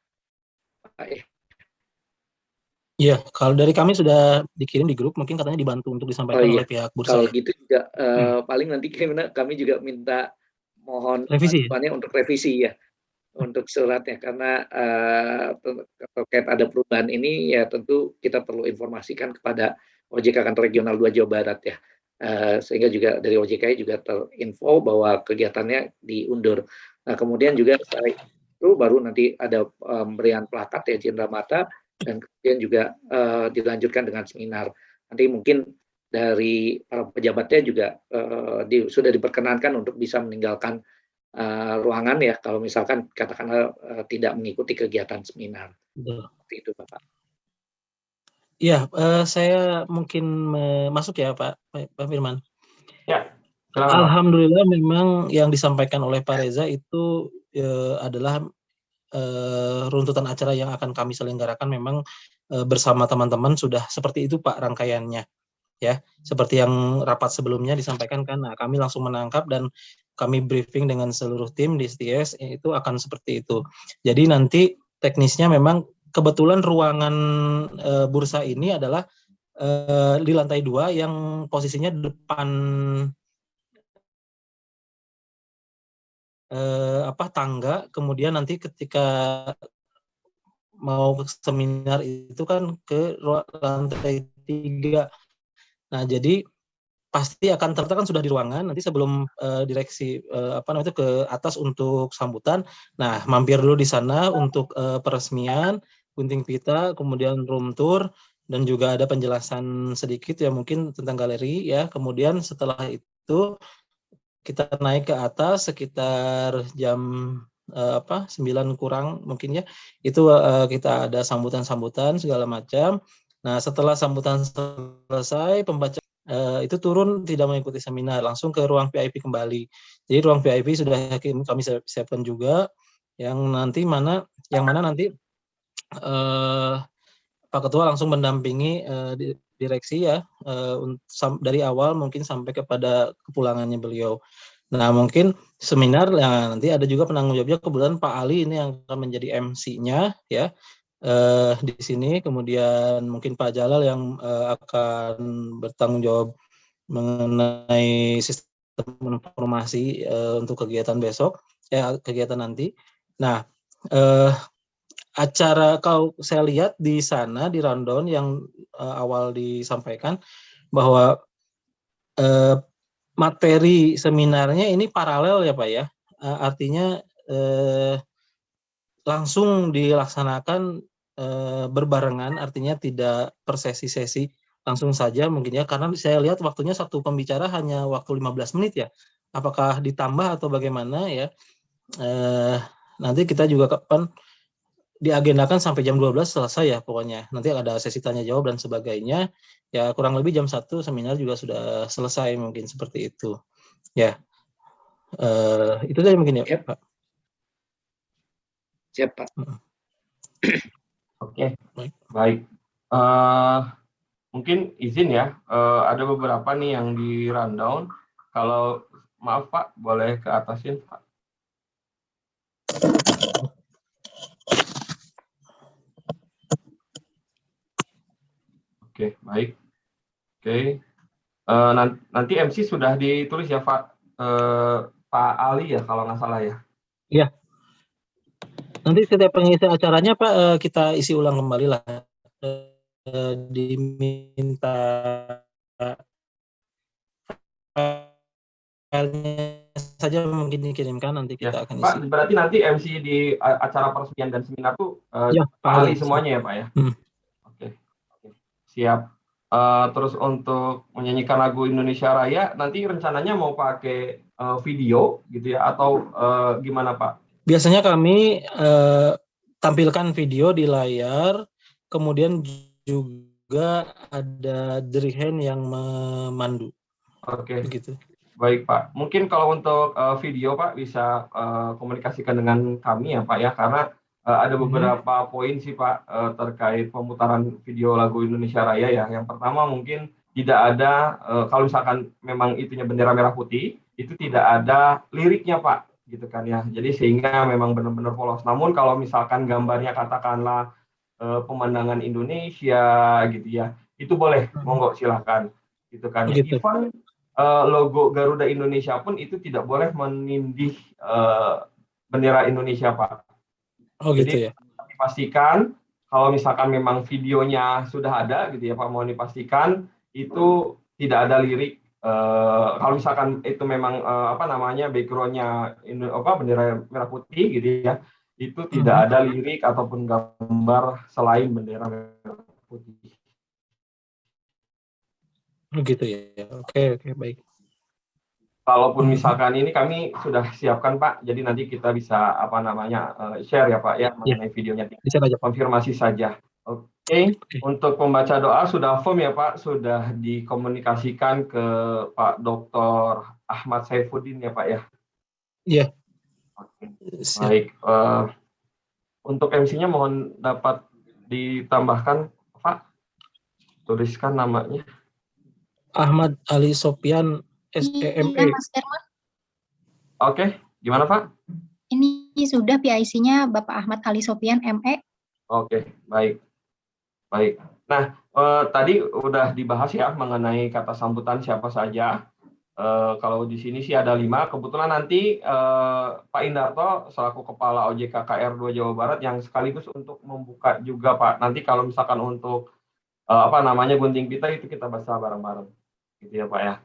Pak. Iya, kalau dari kami sudah dikirim di grup, mungkin katanya dibantu untuk disampaikan oleh pihak bursa. Kalau ya. gitu juga paling nanti kami juga minta mohon Revisi. untuk revisi ya untuk suratnya, karena terkait ada perubahan ini ya tentu kita perlu informasikan kepada OJK Kantor Regional 2 Jawa Barat ya, sehingga juga dari OJK juga terinfo bahwa kegiatannya diundur. Nah, kemudian juga setelah itu baru nanti ada pemberian plakat ya cindera mata, dan kemudian juga dilanjutkan dengan seminar. Nanti mungkin dari para pejabatnya juga sudah diperkenankan untuk bisa meninggalkan ruangan ya, kalau misalkan katakanlah tidak mengikuti kegiatan seminar. Seperti itu, Bapak. Iya, saya mungkin masuk ya Pak Firman. Ya, silakan, Pak. Alhamdulillah memang yang disampaikan oleh Pak Reza itu adalah runtutan acara yang akan kami selenggarakan. Memang bersama teman-teman sudah seperti itu Pak rangkaiannya ya, seperti yang rapat sebelumnya disampaikan kan. Nah, kami langsung menangkap dan kami briefing dengan seluruh tim di STS itu akan seperti itu. Jadi nanti teknisnya memang kebetulan ruangan bursa ini adalah di lantai 2 yang posisinya depan tangga. Kemudian nanti ketika mau ke seminar itu kan ke lantai 3. Nah, jadi pasti akan ternyata kan sudah di ruangan, nanti sebelum direksi ke atas untuk sambutan. Nah, mampir dulu di sana untuk peresmian, gunting pita, kemudian room tour, dan juga ada penjelasan sedikit ya mungkin tentang galeri ya. Kemudian setelah itu kita naik ke atas sekitar jam 9 kurang mungkin ya. Itu kita ada sambutan-sambutan segala macam. Nah, setelah sambutan selesai, pembaca itu turun tidak mengikuti seminar, langsung ke ruang VIP kembali. Jadi ruang VIP sudah kami siapkan juga, yang mana nanti Pak Ketua langsung mendampingi direksi ya dari awal mungkin sampai kepada kepulangannya beliau. Nah, mungkin seminar nanti ada juga penanggung jawabnya, kebetulan Pak Ali ini yang akan menjadi MC-nya ya di sini. Kemudian mungkin Pak Jalal yang akan bertanggung jawab mengenai sistem informasi untuk kegiatan besok kegiatan nanti. Nah, acara kalau saya lihat di sana di rundown yang awal disampaikan bahwa materi seminarnya ini paralel ya Pak ya, artinya langsung dilaksanakan berbarengan, artinya tidak per sesi-sesi, langsung saja mungkin ya, karena saya lihat waktunya satu pembicara hanya waktu 15 menit ya, apakah ditambah atau bagaimana ya. Nanti kita juga kapan diagendakan sampai jam 12 selesai ya pokoknya. Nanti ada sesi tanya jawab dan sebagainya. Ya kurang lebih jam 1 seminar juga sudah selesai mungkin seperti itu. Ya. Itu saja mungkin ya, Pak. Siap, Pak. Oke, baik. Mungkin izin ya, ada beberapa nih yang di rundown. Kalau Maaf Pak, boleh ke atasin Pak. Oke, baik. Oke. Nanti MC sudah ditulis ya Pak. Pak Ali ya kalau nggak salah ya. Iya. Nanti setiap pengisi acaranya Pak kita isi ulang kembali lah. Diminta filenya saja mungkin dikirimkan, nanti Ya, kita akan Pak, isi. berarti nanti MC di acara peresmian dan seminar tuh Ya, Pak Ali semuanya ya Pak ya. Oke. Siap. Terus untuk menyanyikan lagu Indonesia Raya nanti rencananya mau pakai video gitu ya atau gimana Pak? Biasanya kami tampilkan video di layar, kemudian juga ada dirigen yang memandu. Oke. Begitu. Baik Pak. Mungkin kalau untuk video Pak bisa komunikasikan dengan kami ya Pak ya, karena ada beberapa poin sih Pak terkait pemutaran video lagu Indonesia Raya ya. Yang pertama mungkin tidak ada kalau misalkan memang itunya bendera merah putih, itu tidak ada liriknya Pak, gitu kan ya. Jadi sehingga memang benar-benar polos. Namun kalau misalkan gambarnya katakanlah pemandangan Indonesia gitu ya, itu boleh, monggo silahkan, gitu kan ya. Begitu. Even logo Garuda Indonesia pun itu tidak boleh menindih bendera Indonesia Pak. Oh gitu Jadi ya. dipastikan kalau misalkan memang videonya sudah ada gitu ya Pak, mohon dipastikan itu tidak ada lirik. Kalau misalkan itu memang backgroundnya bendera merah putih gitu ya, itu tidak ada lirik ataupun gambar selain bendera merah putih. Begitu ya. Oke, baik. Kalaupun misalkan ini kami sudah siapkan Pak, jadi nanti kita bisa share ya Pak ya mengenai videonya. Bisa aja. Konfirmasi saja. Oke. Untuk pembaca doa sudah firm ya Pak, sudah dikomunikasikan ke Pak Dr. Ahmad Saifuddin ya Pak ya. Iya. Oke. Baik. Untuk MC-nya mohon dapat ditambahkan Pak. Tuliskan namanya. Ahmad Ali Sopyan SEME. Mas Herman. Oke, gimana Pak? Ini sudah PIC-nya Bapak Ahmad Ali Sopyan ME. Oke, baik. Nah, tadi udah dibahas ya mengenai kata sambutan siapa saja. Kalau di sini sih ada 5. Kebetulan nanti Pak Indarto selaku Kepala OJK KR2 Jawa Barat yang sekaligus untuk membuka juga Pak. Nanti kalau misalkan untuk gunting pita itu kita bahas bareng-bareng, gitu ya Pak ya.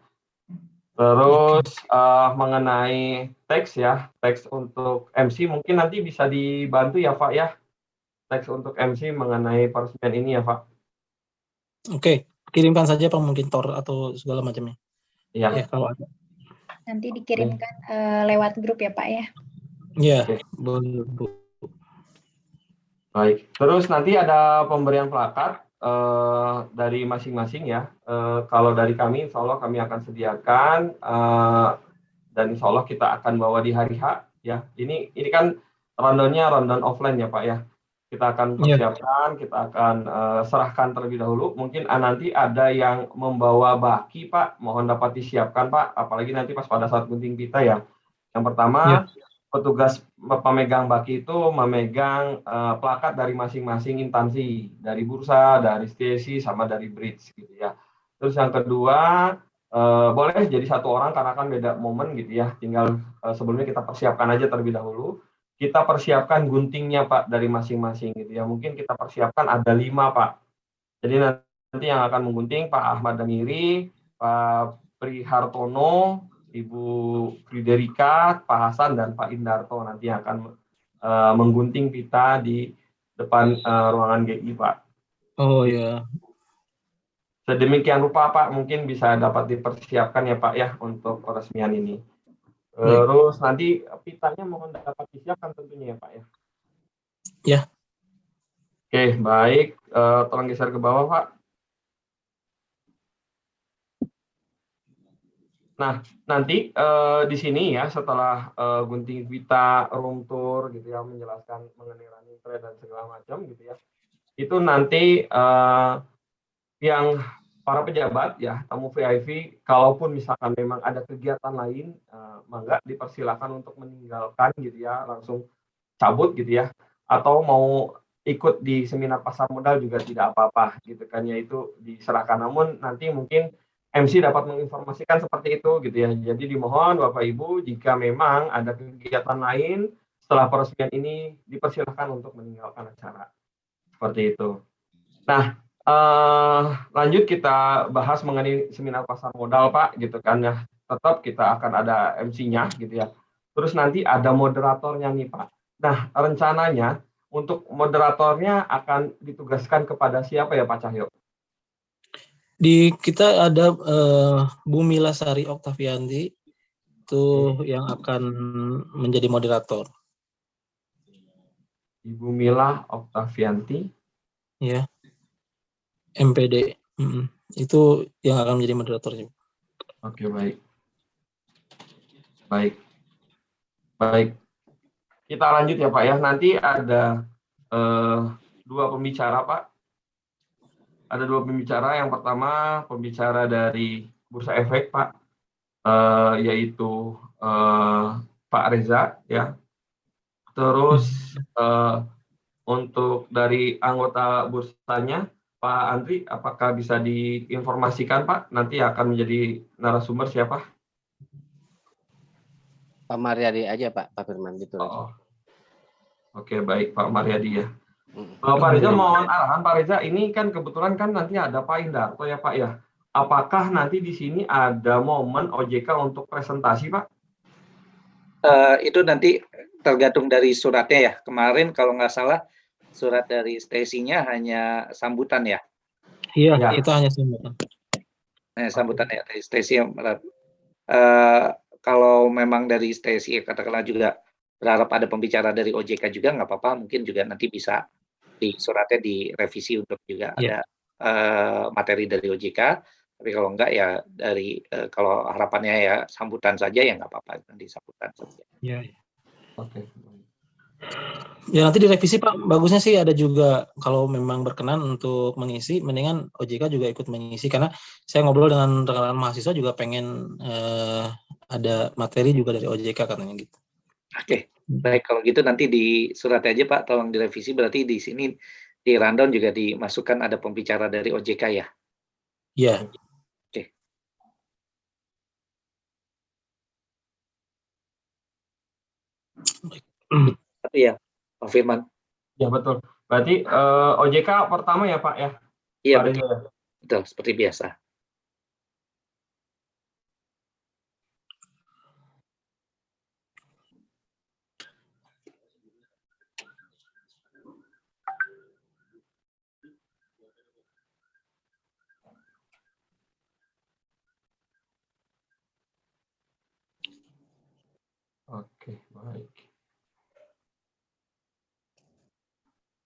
Terus mengenai teks untuk MC mungkin nanti bisa dibantu ya Pak ya. Teks untuk MC mengenai peresmian ini ya Pak. Oke, kirimkan saja Pak, mungkin Tor atau segala macamnya. Iya. Ya, kalau ada. Nanti dikirimkan lewat grup ya Pak ya. Iya, boleh Bu. Baik, terus nanti ada pemberian plakat dari masing-masing ya. Kalau dari kami, insya Allah kami akan sediakan dan insya Allah kita akan bawa di hari H ya. Ini kan rundown offline ya Pak ya. Kita akan persiapkan, kita akan serahkan terlebih dahulu. Mungkin nanti ada yang membawa baki Pak, mohon dapat disiapkan Pak. Apalagi nanti pas pada saat gunting pita ya. Yang pertama, petugas pemegang baki itu memegang plakat dari masing-masing instansi, dari bursa, dari STSI, sama dari Bridge gitu ya. Terus yang kedua, boleh jadi satu orang karena kan beda momen gitu ya. Tinggal sebelumnya kita persiapkan aja terlebih dahulu. Kita persiapkan guntingnya Pak dari masing-masing gitu ya. Mungkin kita persiapkan ada 5 Pak. Jadi nanti yang akan menggunting Pak Ahmad Damiri, Pak Prihartono, Ibu Friderika, Pak Hasan, dan Pak Indarto nanti yang akan menggunting pita di depan ruangan GI Pak. Oh ya. Sedemikian rupa Pak, mungkin bisa dapat dipersiapkan ya Pak ya untuk peresmian ini. Terus nanti pitanya mohon dapat disiapkan tentunya ya Pak ya. Ya. Oke, baik. Tolong geser ke bawah Pak. Nah, nanti di sini ya setelah gunting pita, room tour gitu ya, menjelaskan mengenai running trade dan segala macam gitu ya. Itu nanti yang para pejabat ya, tamu VIP, kalaupun misalkan memang ada kegiatan lain, mangga dipersilakan untuk meninggalkan gitu ya, langsung cabut gitu ya, atau mau ikut di seminar pasar modal juga tidak apa-apa gitu kan ya, itu diserahkan. Namun nanti mungkin MC dapat menginformasikan seperti itu gitu ya. Jadi dimohon Bapak Ibu jika memang ada kegiatan lain setelah peresmian ini dipersilahkan untuk meninggalkan acara. Seperti itu. Nah, lanjut kita bahas mengenai seminar pasar modal Pak gitu kan ya. Tetap kita akan ada MC-nya gitu ya. Terus nanti ada moderatornya nih Pak. Nah, rencananya untuk moderatornya akan ditugaskan kepada siapa ya Pak Cahyo? Di kita ada Bu Mila Sari Oktavianti itu yang akan menjadi moderator. Ibu Mila Oktavianti. Ya. MPD. Itu yang akan menjadi moderatornya. Oke, baik. Baik. Kita lanjut ya Pak ya. Nanti ada 2 pembicara Pak. Ada 2 pembicara. Yang pertama pembicara dari Bursa Efek Pak, yaitu Pak Reza ya. Terus untuk dari anggota bursanya Pak Andri, apakah bisa diinformasikan Pak nanti akan menjadi narasumber siapa? Pak Mariadi aja Pak Firman gitu. Oke, baik Pak Mariadi ya. Pak Reza mohon arahan Pak Reza, ini kan kebetulan kan nanti ada Pak Indarto ya Pak ya. Apakah nanti di sini ada momen OJK untuk presentasi Pak? Itu nanti tergantung dari suratnya ya. Kemarin kalau nggak salah surat dari Stacy-nya hanya sambutan ya. Iya, ya. Itu hanya sambutan. Sambutan ya dari Stacy. Kalau memang dari Stacy katakanlah juga berharap ada pembicara dari OJK juga nggak apa-apa, mungkin juga nanti bisa di suratnya direvisi untuk juga ada materi dari OJK. Tapi kalau enggak ya dari kalau harapannya ya sambutan saja ya nggak apa-apa, nanti sambutan saja. Iya. Oke. Ya nanti direvisi Pak, bagusnya sih ada juga kalau memang berkenan untuk mengisi, mendingan OJK juga ikut mengisi, karena saya ngobrol dengan rekan-rekan mahasiswa juga pengen ada materi juga dari OJK katanya gitu. Oke, baik kalau gitu nanti di surat aja Pak, tolong direvisi, berarti di sini di rundown juga dimasukkan ada pembicara dari OJK ya? Iya. Oke. Ya, Pak Firman. Ya betul. Berarti OJK pertama ya Pak ya? Iya betul. Betul, seperti biasa. Oke, baik.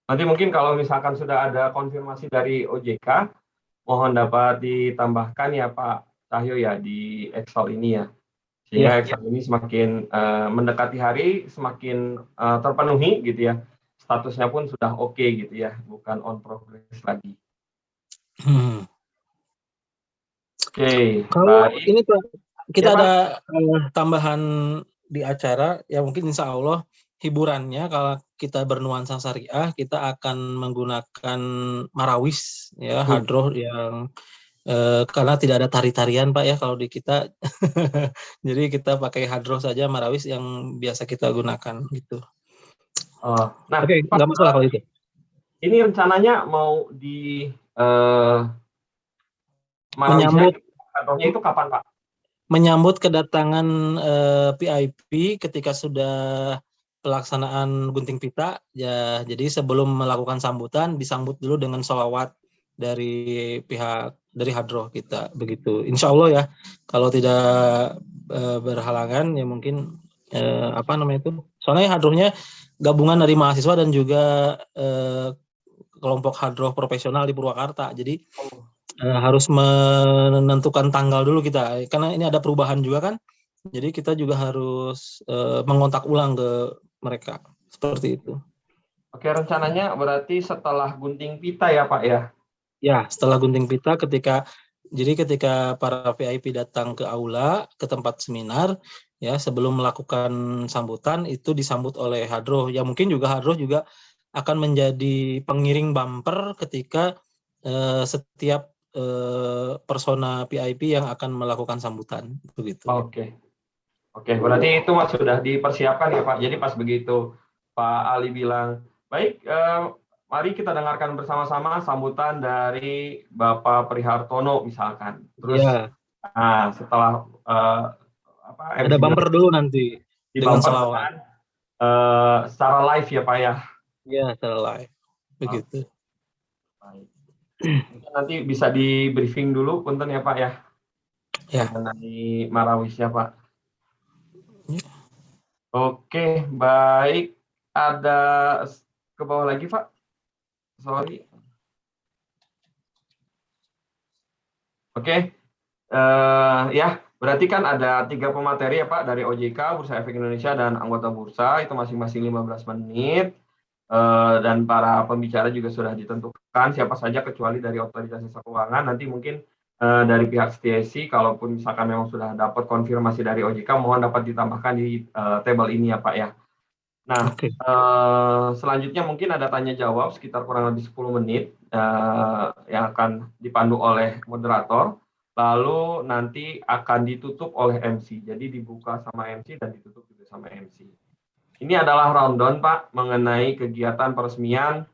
Nanti mungkin kalau misalkan sudah ada konfirmasi dari OJK, mohon dapat ditambahkan ya Pak Cahyo ya di Excel ini ya. Sehingga Excel ini semakin mendekati hari, semakin terpenuhi gitu ya. Statusnya pun sudah oke gitu ya, bukan on progress lagi. Oke, kalau baik. ini Pak, kita ya, ada tambahan di acara, ya mungkin insya Allah hiburannya kalau kita bernuansa syariah, kita akan menggunakan marawis ya, hadroh yang karena tidak ada tari-tarian Pak ya kalau di kita. Jadi kita pakai hadroh saja, marawis yang biasa kita gunakan gitu. Nah, oke, nggak masalah kalau itu. Ini rencananya mau di menyambut hadrohnya itu kapan Pak? Menyambut kedatangan PIP ketika sudah pelaksanaan gunting pita ya, jadi sebelum melakukan sambutan disambut dulu dengan sholawat dari pihak dari hadroh kita begitu. Insya Allah ya, kalau tidak berhalangan ya mungkin apa namanya itu, soalnya hadrohnya gabungan dari mahasiswa dan juga kelompok hadroh profesional di Purwakarta, jadi harus menentukan tanggal dulu kita, karena ini ada perubahan juga kan, jadi kita juga harus mengontak ulang ke mereka seperti itu. Oke, rencananya berarti setelah gunting pita ya Pak ya? Ya, setelah gunting pita ketika Jadi ketika para VIP datang ke aula, ke tempat seminar, ya sebelum melakukan sambutan itu disambut oleh hadroh. Ya mungkin juga hadroh juga akan menjadi pengiring bumper ketika setiap persona VIP yang akan melakukan sambutan, begitu. Oke, berarti itu Mas sudah dipersiapkan ya Pak. Jadi pas begitu Pak Ali bilang, baik, mari kita dengarkan bersama-sama sambutan dari Bapak Prihartono misalkan. Terus, nah, setelah ada bumper dulu nanti di dengan bumper selawat. Secara live ya Pak ya. Iya, secara live, begitu. Baik. Nanti bisa di briefing dulu, punten ya Pak ya. Ya. Mengenai marawisnya Pak. Oke, baik. Ada ke bawah lagi Pak. Sorry. Oke. Ya, berarti kan ada 3 pemateri ya Pak, dari OJK, Bursa Efek Indonesia, dan anggota bursa, itu masing-masing 15 menit. Dan para pembicara juga sudah ditentukan siapa saja kecuali dari otoritas jasa keuangan. Nanti mungkin dari pihak STSI, kalaupun misalkan memang sudah dapat konfirmasi dari OJK, mohon dapat ditambahkan di tabel ini ya Pak ya. Nah, selanjutnya mungkin ada tanya jawab sekitar kurang lebih 10 menit yang akan dipandu oleh moderator. Lalu nanti akan ditutup oleh MC. Jadi dibuka sama MC dan ditutup juga sama MC. Ini adalah rundown Pak mengenai kegiatan peresmian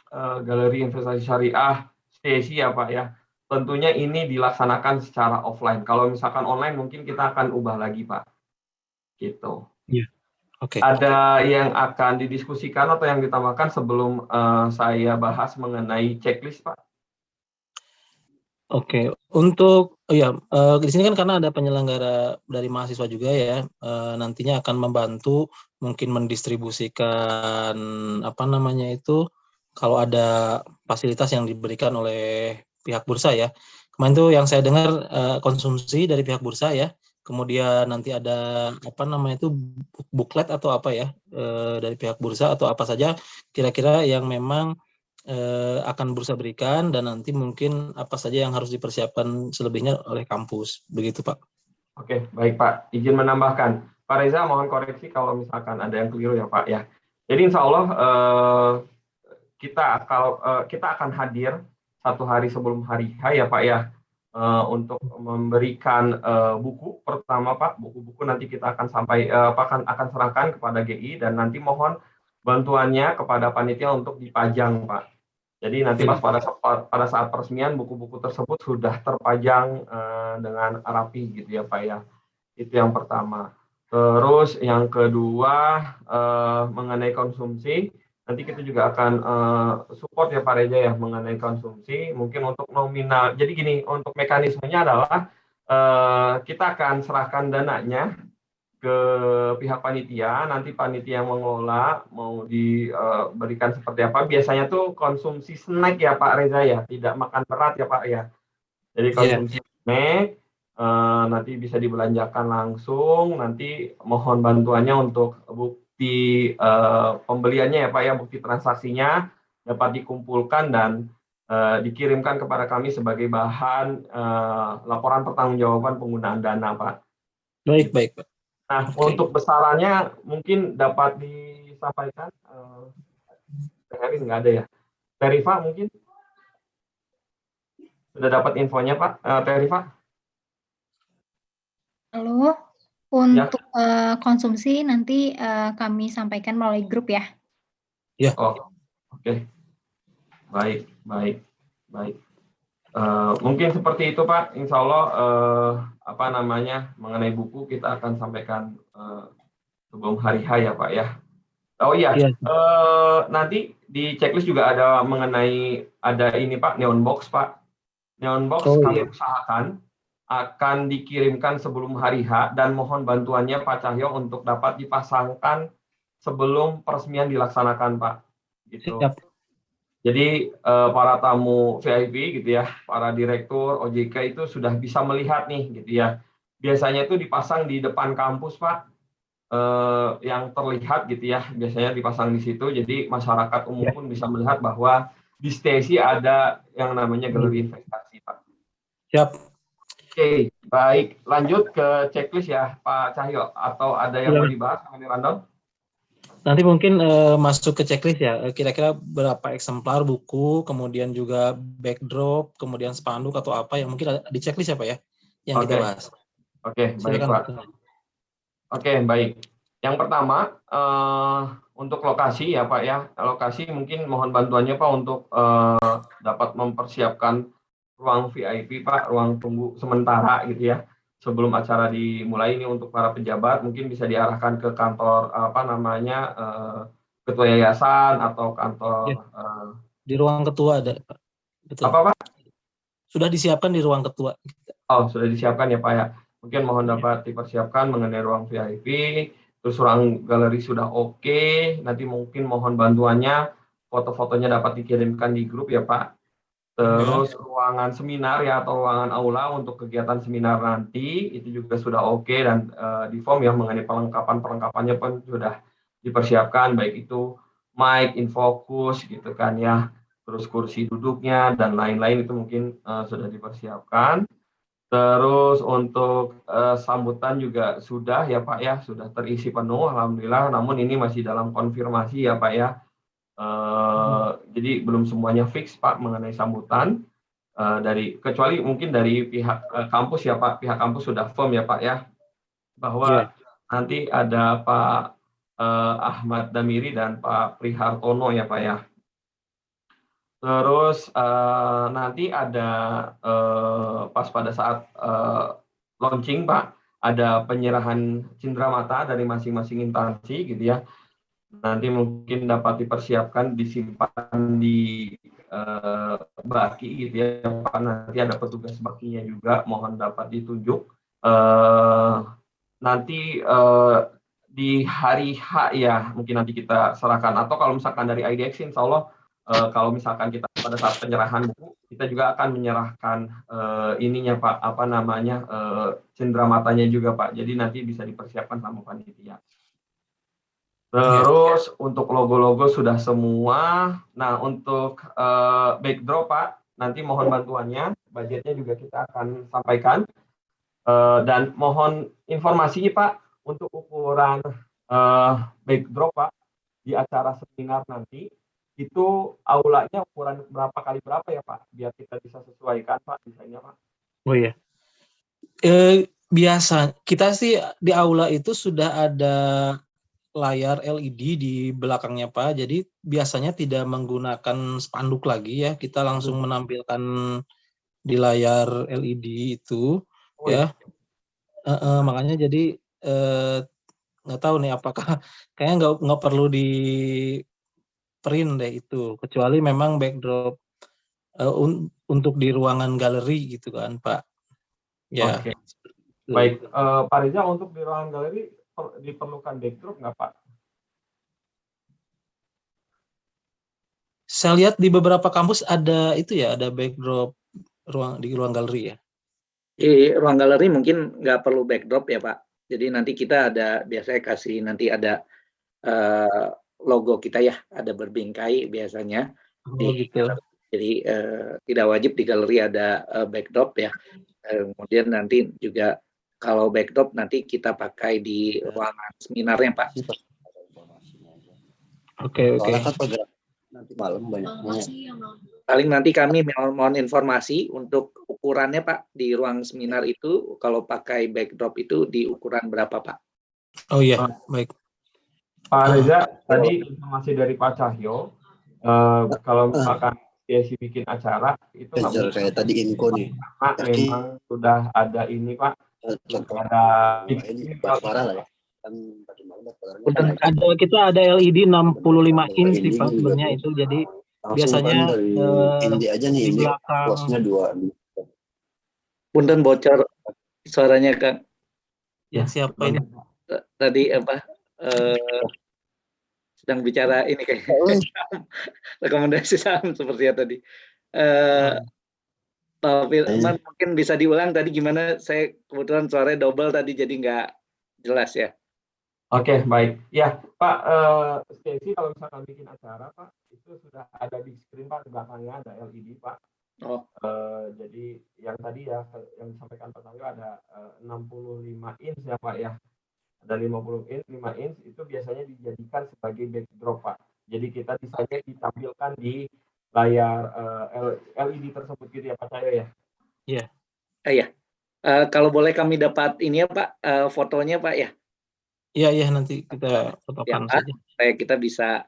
Galeri Investasi Syariah STSI ya Pak ya. Tentunya ini dilaksanakan secara offline. Kalau misalkan online mungkin kita akan ubah lagi Pak. Gitu. Iya. Oke. Ada yang akan didiskusikan atau yang ditambahkan sebelum saya bahas mengenai checklist Pak? Oke, untuk di sini kan karena ada penyelenggara dari mahasiswa juga ya, nantinya akan membantu mungkin mendistribusikan kalau ada fasilitas yang diberikan oleh pihak bursa ya. Kemarin tuh yang saya dengar konsumsi dari pihak bursa ya, kemudian nanti ada buklet atau apa ya dari pihak bursa atau apa saja kira-kira yang memang akan bursa berikan, dan nanti mungkin apa saja yang harus dipersiapkan selebihnya oleh kampus, begitu Pak. Oke, baik Pak. Izin menambahkan, Pak Reza mohon koreksi kalau misalkan ada yang keliru ya Pak ya. Jadi insya Allah kita akan hadir 1 hari sebelum hari H ya Pak ya, untuk memberikan buku pertama Pak. Buku-buku nanti kita akan akan serahkan kepada GI, dan nanti mohon bantuannya kepada panitia untuk dipajang Pak. Jadi nanti pada saat peresmian buku-buku tersebut sudah terpajang dengan rapi gitu ya Pak ya. Itu yang pertama. Terus yang kedua mengenai konsumsi, nanti kita juga akan support ya Pak Reza ya mengenai konsumsi. Mungkin untuk nominal, jadi gini, untuk mekanismenya adalah kita akan serahkan dananya ke pihak panitia, nanti panitia yang mengelola mau diberikan seperti apa. Biasanya tuh konsumsi snack ya Pak Reza ya, tidak makan berat ya Pak ya. Jadi konsumsi snack nanti bisa dibelanjakan langsung, nanti mohon bantuannya untuk bukti pembeliannya ya Pak ya, bukti transaksinya dapat dikumpulkan dan dikirimkan kepada kami sebagai bahan laporan pertanggungjawaban penggunaan dana Pak. Baik Pak. Nah, untuk besarannya mungkin dapat disampaikan. Hari nggak ada ya. Terifa mungkin sudah dapat infonya Pak. Terifa. Halo, untuk konsumsi nanti kami sampaikan melalui grup ya. Ya. Oh, oke. Baik. Mungkin seperti itu Pak. Insya Allah mengenai buku kita akan sampaikan sebelum hari H ya Pak ya. Oh iya, nanti di checklist juga ada mengenai ini Pak, neon box Pak. Neon box kami usahakan akan dikirimkan sebelum hari H, dan mohon bantuannya Pak Cahyo untuk dapat dipasangkan sebelum peresmian dilaksanakan Pak. Gitu. Siap. Jadi para tamu VIP gitu ya, para direktur OJK itu sudah bisa melihat nih gitu ya. Biasanya itu dipasang di depan kampus Pak, yang terlihat gitu ya. Biasanya dipasang di situ, jadi masyarakat umum pun bisa melihat bahwa di STSI ada yang namanya galeri investasi Pak. Siap. Oke, baik. Lanjut ke checklist ya, Pak Cahyo. Atau ada yang Iya. mau dibahas sama Random? Nanti mungkin masuk ke checklist ya, kira-kira berapa eksemplar buku, kemudian juga backdrop, kemudian spanduk atau apa yang mungkin ada di checklist ya Pak ya, yang kita Oke. bahas. Oke, baik Silakan Pak. Pak. Oke, baik. Yang pertama, untuk lokasi ya Pak ya. Lokasi mungkin mohon bantuannya Pak untuk dapat mempersiapkan ruang VIP Pak, ruang tunggu sementara gitu ya. Sebelum acara dimulai ini untuk para pejabat mungkin bisa diarahkan ke kantor ketua yayasan atau kantor Ya. Di ruang ketua ada Pak. Betul. apa Pak? Sudah disiapkan di ruang ketua. Oh, sudah disiapkan ya Pak ya. Mungkin mohon dapat dipersiapkan mengenai ruang VIP, terus ruang galeri sudah oke. Nanti mungkin mohon bantuannya, foto-fotonya dapat dikirimkan di grup ya Pak. Terus ruangan seminar ya atau ruangan aula untuk kegiatan seminar nanti itu juga sudah oke dan di form ya mengenai perlengkapannya pun sudah dipersiapkan baik itu mic, infocus gitu kan ya, terus kursi duduknya dan lain-lain itu mungkin sudah dipersiapkan. Terus untuk sambutan juga sudah ya Pak ya, sudah terisi penuh alhamdulillah. Namun ini masih dalam konfirmasi ya Pak ya. Jadi belum semuanya fix Pak mengenai sambutan kecuali mungkin dari pihak kampus ya Pak, pihak kampus sudah firm ya Pak ya bahwa nanti ada Pak Ahmad Damiri dan Pak Prihartono ya Pak ya. Terus nanti ada pas pada saat launching Pak ada penyerahan cindramata dari masing-masing instansi gitu ya. Nanti mungkin dapat dipersiapkan disimpan di baki gitu ya Pak. Nanti ada petugas bakinya juga mohon dapat ditunjuk. Nanti di hari H ya mungkin nanti kita serahkan atau kalau misalkan dari IDX insya Allah kalau misalkan kita pada saat penyerahan buku kita juga akan menyerahkan ininya Pak cendramatanya juga Pak. Jadi nanti bisa dipersiapkan sama panitia. Terus untuk logo-logo sudah semua. Nah untuk backdrop Pak, nanti mohon bantuannya, budgetnya juga kita akan sampaikan. Dan mohon informasinya Pak untuk ukuran backdrop Pak di acara seminar nanti itu aulanya ukuran berapa kali berapa ya Pak? Biar kita bisa sesuaikan Pak desainnya Pak. Oh iya. Biasa kita sih di aula itu sudah ada layar LED di belakangnya Pak, jadi biasanya tidak menggunakan spanduk lagi ya, kita langsung menampilkan di layar LED itu ya. Makanya jadi nggak tahu nih apakah kayaknya nggak perlu di print deh itu, kecuali memang backdrop untuk di ruangan galeri gitu kan Pak. Ya. Oke. Baik, Pak Reza untuk di ruangan galeri diperlukan backdrop nggak Pak? Saya lihat di beberapa kampus ada itu ya, ada backdrop di ruang galeri ya. Di ruang galeri mungkin nggak perlu backdrop ya Pak. Jadi nanti kita ada biasanya kasih nanti ada logo kita ya, ada berbingkai biasanya. Gitu. Jadi tidak wajib di galeri ada backdrop ya. Kemudian nanti juga kalau backdrop nanti kita pakai di ruangan seminarnya Pak. Oke. Nanti malam banyak. Paling nanti kami mohon informasi untuk ukurannya Pak di ruang seminar itu kalau pakai backdrop itu di ukuran berapa Pak? Oh iya, baik. Pak Reza, tadi informasi dari Pak Cahyo, kalau misalkan PSI bikin acara itu nggak kayak tadi info nih. Karena memang sudah ada ini Pak, ada ini parah lah ya. Kita ada LED 65 inch sih Pak sebenarnya itu, jadi biasanya dari Indi aja nih, di ini belakang. close-nya 2. Punten bocor suaranya Kang. Ya siapa ini? Tadi apa? Sedang bicara ini kayak rekomendasi saham seperti ya tadi. Tapi mungkin bisa diulang tadi gimana? Saya kebetulan suaranya double tadi jadi nggak jelas ya. Oke, baik. Ya, Pak, Stacy kalau misalkan bikin acara, Pak, itu sudah ada di screen, Pak, di belakangnya ada LED, Pak. Oh, Jadi yang tadi ya, yang disampaikan Pak Cahyo ada 65 inch ya Pak ya. Ada 50 inch, 5 inch itu biasanya dijadikan sebagai backdrop Pak. Jadi kita desainnya ditampilkan di layar LED tersebut gitu ya Pak Cahyo ya. Iya. iya. Kalau boleh kami dapat ini ya Pak, fotonya Pak ya. Iya, nanti kita fotokan Pak, saja. supaya kita bisa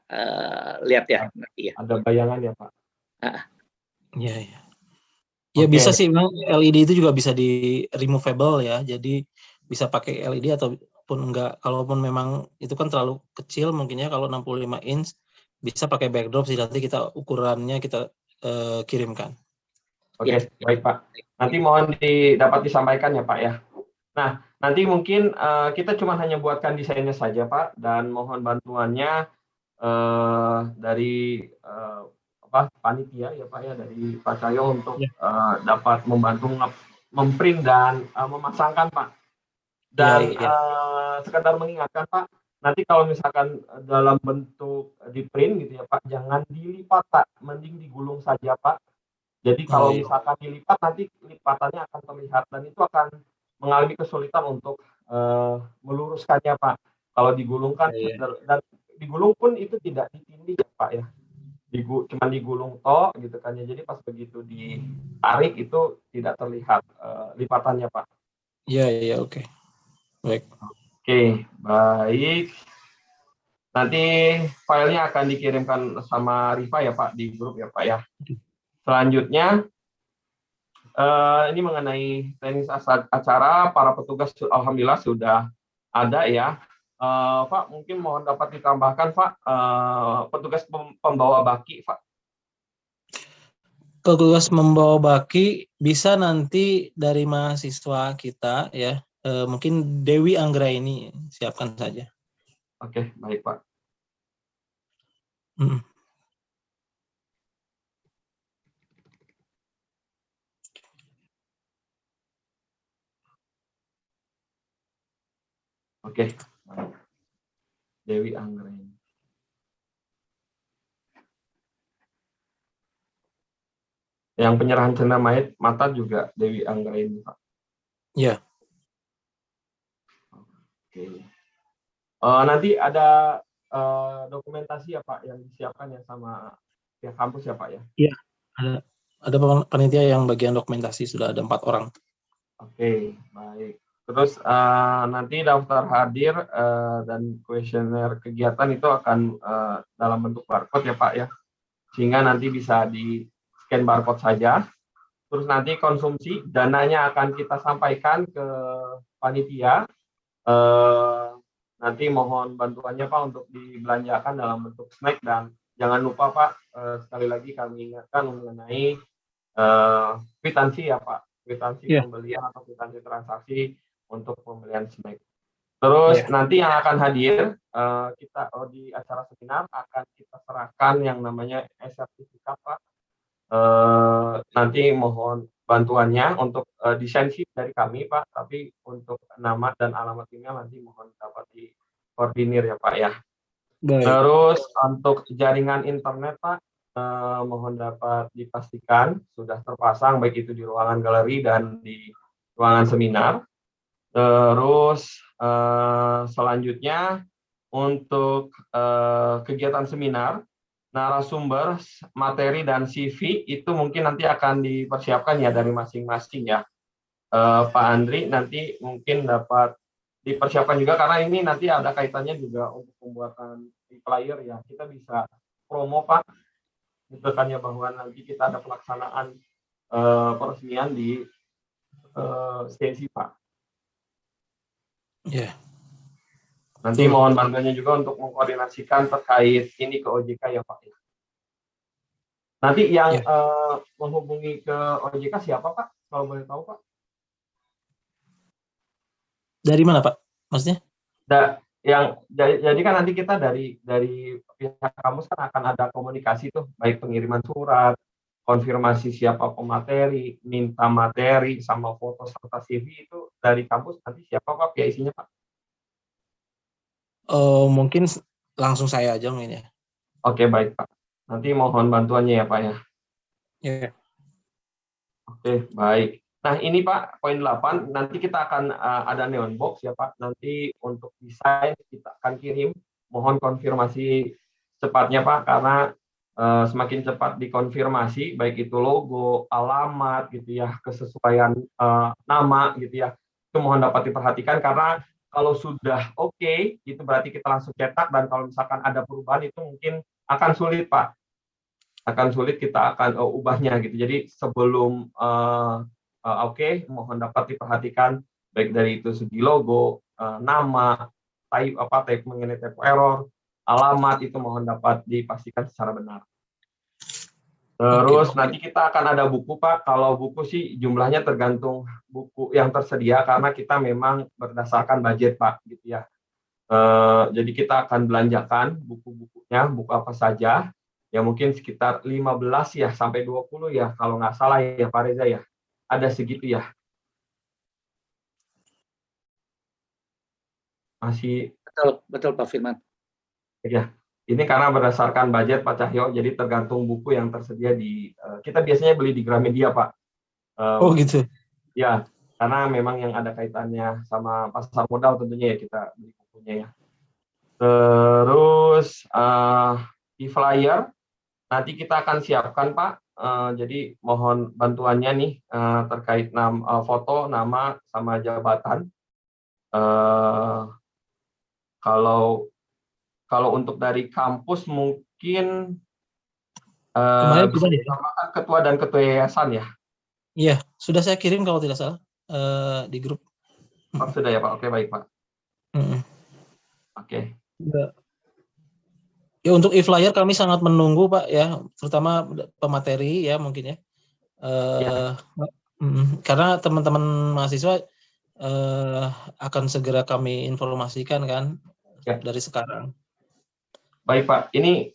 lihat ya nanti ya. Ada bayangan ya Pak. Iya. Ya Oke. bisa sih, memang LED itu juga bisa di removable ya. Jadi bisa pakai LED ataupun enggak. Kalaupun memang itu kan terlalu kecil mungkin ya, kalau 65 inch bisa pakai backdrop sih, nanti kita ukurannya kita kirimkan. Oke, baik Pak. Nanti mohon dapat disampaikan ya Pak ya. Nah, nanti mungkin kita cuma hanya buatkan desainnya saja Pak, dan mohon bantuannya dari panitia ya Pak ya, dari Pak Cahyo untuk dapat membantu memprint dan memasangkan Pak. Dan sekedar mengingatkan Pak, nanti kalau misalkan dalam bentuk di print gitu ya Pak, jangan dilipat Pak, mending digulung saja Pak. Jadi kalau misalkan dilipat nanti lipatannya akan terlihat dan itu akan mengalami kesulitan untuk meluruskannya Pak. Kalau digulungkan dan digulung pun itu tidak ditindih ya Pak ya. Cuma digulung tok gitu kan ya. Jadi pas begitu ditarik itu tidak terlihat lipatannya Pak. Iya, oke. Baik. Oke, baik. Nanti filenya akan dikirimkan sama Rifa ya Pak di grup ya Pak ya. Selanjutnya ini mengenai teknis acara, para petugas alhamdulillah sudah ada ya. Pak, mungkin mohon dapat ditambahkan Pak, petugas pembawa baki Pak. Petugas membawa baki bisa nanti dari mahasiswa kita ya. Mungkin Dewi Anggraini, siapkan saja. Oke, baik Pak. Oke, Dewi Anggraini. Yang penyerahan cendera mata juga Dewi Anggraini Pak. Iya. Oke. Nanti ada dokumentasi ya Pak yang disiapkan ya sama pihak kampus ya Pak ya? Iya, ada panitia yang bagian dokumentasi, sudah ada 4 orang. Oke, baik. Terus nanti daftar hadir dan kuesioner kegiatan itu akan dalam bentuk barcode ya Pak ya, sehingga nanti bisa di scan barcode saja. Terus nanti konsumsi dananya akan kita sampaikan ke panitia. Nanti mohon bantuannya Pak untuk dibelanjakan dalam bentuk snack, dan jangan lupa Pak, sekali lagi kami ingatkan mengenai kwitansi ya Pak, kwitansi pembelian atau kwitansi transaksi untuk pembelian snack. Terus nanti yang akan hadir kita di acara seminar akan kita serahkan yang namanya sertifikat Pak. Nanti mohon bantuannya untuk desain sheet dari kami Pak, tapi untuk nama dan alamat email nanti mohon dapat dikoordinir ya Pak ya. Baik. Terus untuk jaringan internet Pak, mohon dapat dipastikan sudah terpasang baik itu di ruangan galeri dan di ruangan seminar. Terus selanjutnya untuk kegiatan seminar, narasumber, materi, dan CV itu mungkin nanti akan dipersiapkan ya dari masing-masing ya. Pak Andri nanti mungkin dapat dipersiapkan juga, karena ini nanti ada kaitannya juga untuk pembuatan flyer ya. Kita bisa promo Pak, itu kan ya, bahwa nanti kita ada pelaksanaan peresmian di sesi Pak. Ya. Nanti mohon bantuannya juga untuk mengkoordinasikan terkait ini ke OJK ya Pak. Nanti yang menghubungi ke OJK siapa Pak? Kalau boleh tahu Pak? Dari mana Pak? Maksudnya? Jadi kan nanti kita dari pihak kampus kan akan ada komunikasi tuh, baik pengiriman surat, konfirmasi siapa pemateri, minta materi, sama foto serta CV itu dari kampus nanti siapa Pak? Ya isinya Pak? Mungkin langsung saya aja mungkin ya. Oke, baik Pak. Nanti mohon bantuannya ya Pak ya. Ya. Oke, baik. Nah, ini Pak, poin 8, nanti kita akan ada neon box ya Pak. Nanti untuk desain kita akan kirim, mohon konfirmasi cepatnya Pak, karena semakin cepat dikonfirmasi, baik itu logo, alamat gitu ya, kesesuaian nama gitu ya, itu mohon dapat diperhatikan karena kalau sudah oke, itu berarti kita langsung cetak, dan kalau misalkan ada perubahan itu mungkin akan sulit Pak. Akan sulit, kita akan ubahnya gitu. Jadi sebelum oke, mohon dapat diperhatikan baik dari itu segi logo, nama, type mengenai type error, alamat itu mohon dapat dipastikan secara benar. Terus nanti kita akan ada buku Pak. Kalau buku sih jumlahnya tergantung buku yang tersedia karena kita memang berdasarkan budget Pak gitu ya. Jadi kita akan belanjakan buku-bukunya, buku apa saja. Ya mungkin sekitar 15 ya sampai 20 ya kalau nggak salah ya Pak Reza ya. Ada segitu ya. Masih Betul Pak Firman. ya. Ini karena berdasarkan budget Pak Cahyo, jadi tergantung buku yang tersedia di kita biasanya beli di Gramedia Pak. Oh gitu. Ya, karena memang yang ada kaitannya sama pasar modal tentunya ya kita beli bukunya ya. Terus e-flyer nanti kita akan siapkan Pak, jadi mohon bantuannya nih terkait foto, nama, sama jabatan. Kalau untuk dari kampus mungkin bisa ditambahkan ketua dan ketua yayasan ya? Iya, sudah saya kirim kalau tidak salah di grup. Oh, sudah ya Pak, oke baik Pak. Oke. Ya untuk e-flyer kami sangat menunggu Pak ya, terutama pemateri ya mungkin ya. Karena teman-teman mahasiswa akan segera kami informasikan kan dari sekarang. Baik Pak, ini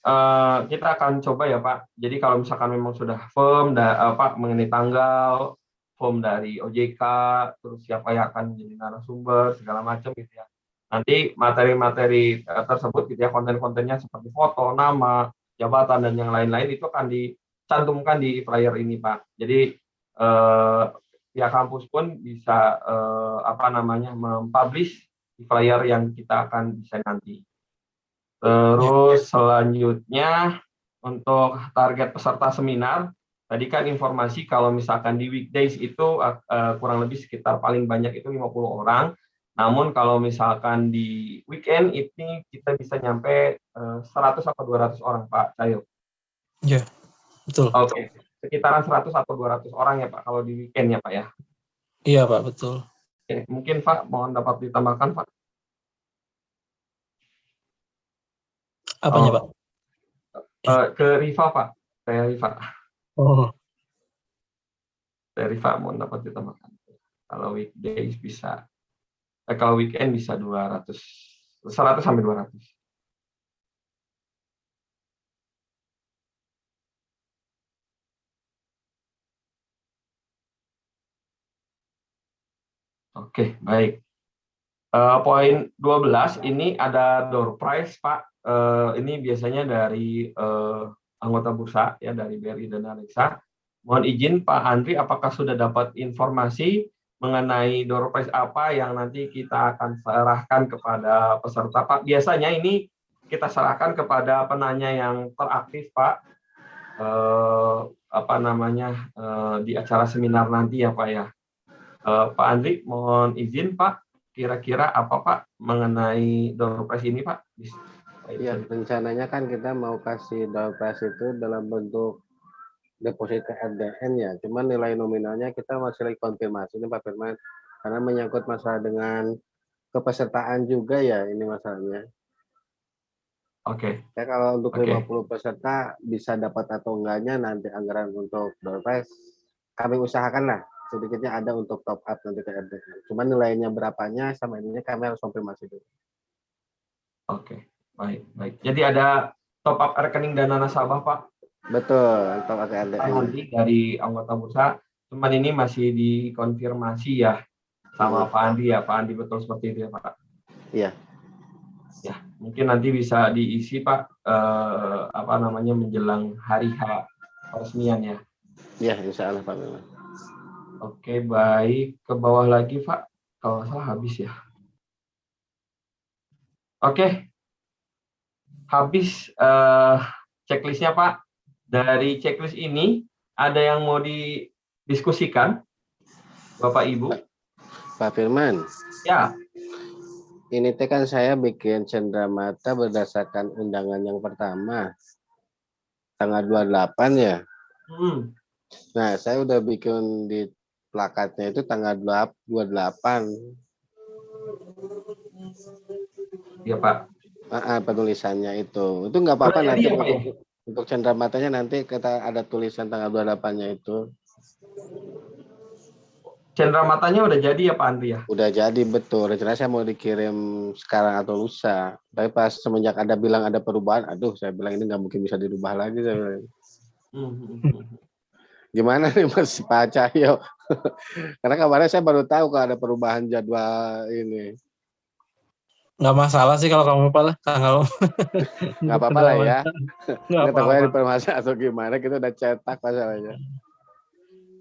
kita akan coba ya Pak. Jadi kalau misalkan memang sudah firm Pak mengenai tanggal, firm dari OJK, terus siapa yang akan menjadi narasumber segala macam gitu ya. Nanti materi-materi tersebut gitu ya, konten-kontennya seperti foto, nama, jabatan, dan yang lain-lain itu akan dicantumkan di flyer ini Pak. Jadi pihak kampus pun bisa mempublish di flyer yang kita akan desain nanti. Terus selanjutnya untuk target peserta seminar, tadi kan informasi kalau misalkan di weekdays itu kurang lebih sekitar paling banyak itu 50 orang. Namun kalau misalkan di weekend ini kita bisa nyampe 100 atau 200 orang Pak Cahyo. Iya, betul. Oke, sekitaran 100 atau 200 orang ya Pak kalau di weekend ya Pak ya. Iya Pak, betul. Oke, mungkin Pak mohon dapat ditambahkan Pak. Apanya Pak? Ke Riva Pak, saya Riva. Oh. Saya Riva mohon dapat ditambahkan. Kalau weekdays bisa. Kalau weekend bisa 100 sampai 200. Oke, baik. Poin 12 ini ada door prize Pak. Ini biasanya dari anggota bursa ya, dari BRI dan Alexa. Mohon izin Pak Andri, apakah sudah dapat informasi mengenai door prize apa yang nanti kita akan serahkan kepada peserta Pak? Biasanya ini kita serahkan kepada penanya yang teraktif Pak, di acara seminar nanti ya Pak ya. Pak Andri, mohon izin Pak, kira-kira apa Pak mengenai door prize ini Pak? Iya, rencananya kan kita mau kasih door prize itu dalam bentuk deposit ke RDN ya, cuman nilai nominalnya kita masih lagi konfirmasi ini Pak Firman, karena menyangkut masalah dengan kepesertaan juga ya ini masalahnya. Oke. Ya kalau untuk 50 peserta bisa dapat atau enggaknya nanti anggaran untuk door prize kami usahakan lah sedikitnya ada untuk top up nanti ke RDN. Cuman nilainya berapanya sama ininya kami harus konfirmasi dulu. Oke, baik. Jadi ada top up rekening dana nasabah Pak? Betul, top up ke RDN. Nanti dari anggota bursa, cuman ini masih dikonfirmasi ya sama Pak Andi ya. Pak Andi betul seperti itu ya Pak? Iya. Ya, mungkin nanti bisa diisi Pak, menjelang hari H peresmian ya. Iya, insya Allah Pak. Oke, baik. Ke bawah lagi, Pak. Kalau nggak salah habis ya. Oke, habis checklistnya, Pak. Dari checklist ini, ada yang mau didiskusikan, Bapak Ibu? Pak Firman, Ya, ini teh kan saya bikin cenderamata berdasarkan undangan yang pertama, tanggal 28 ya. Nah, saya udah bikin di plakatnya itu tanggal 28. ya Pak. Penulisannya itu nggak apa-apa Udah nanti jadi ya, Pak, ya? untuk cendeраmatanya nanti kita ada tulisan tanggal 28-nya itu. Cenderamata-nya udah jadi ya, Pak Andri ya? Udah jadi, betul. Rencana saya mau dikirim sekarang atau lusa. Tapi pas semenjak ada bilang ada perubahan, aduh, saya bilang ini nggak mungkin bisa dirubah lagi. Saya bilang. Gimana nih Mas Pak Cahyo? Karena kemarin saya baru tahu kalau ada perubahan jadwal ini. Nggak masalah sih kalau kamu lupa lah tanggal. Nggak apa-apa lah ya. Nggak Nggak tahu ya apa-apa. dipermasalah atau gimana, kita udah cetak masalahnya.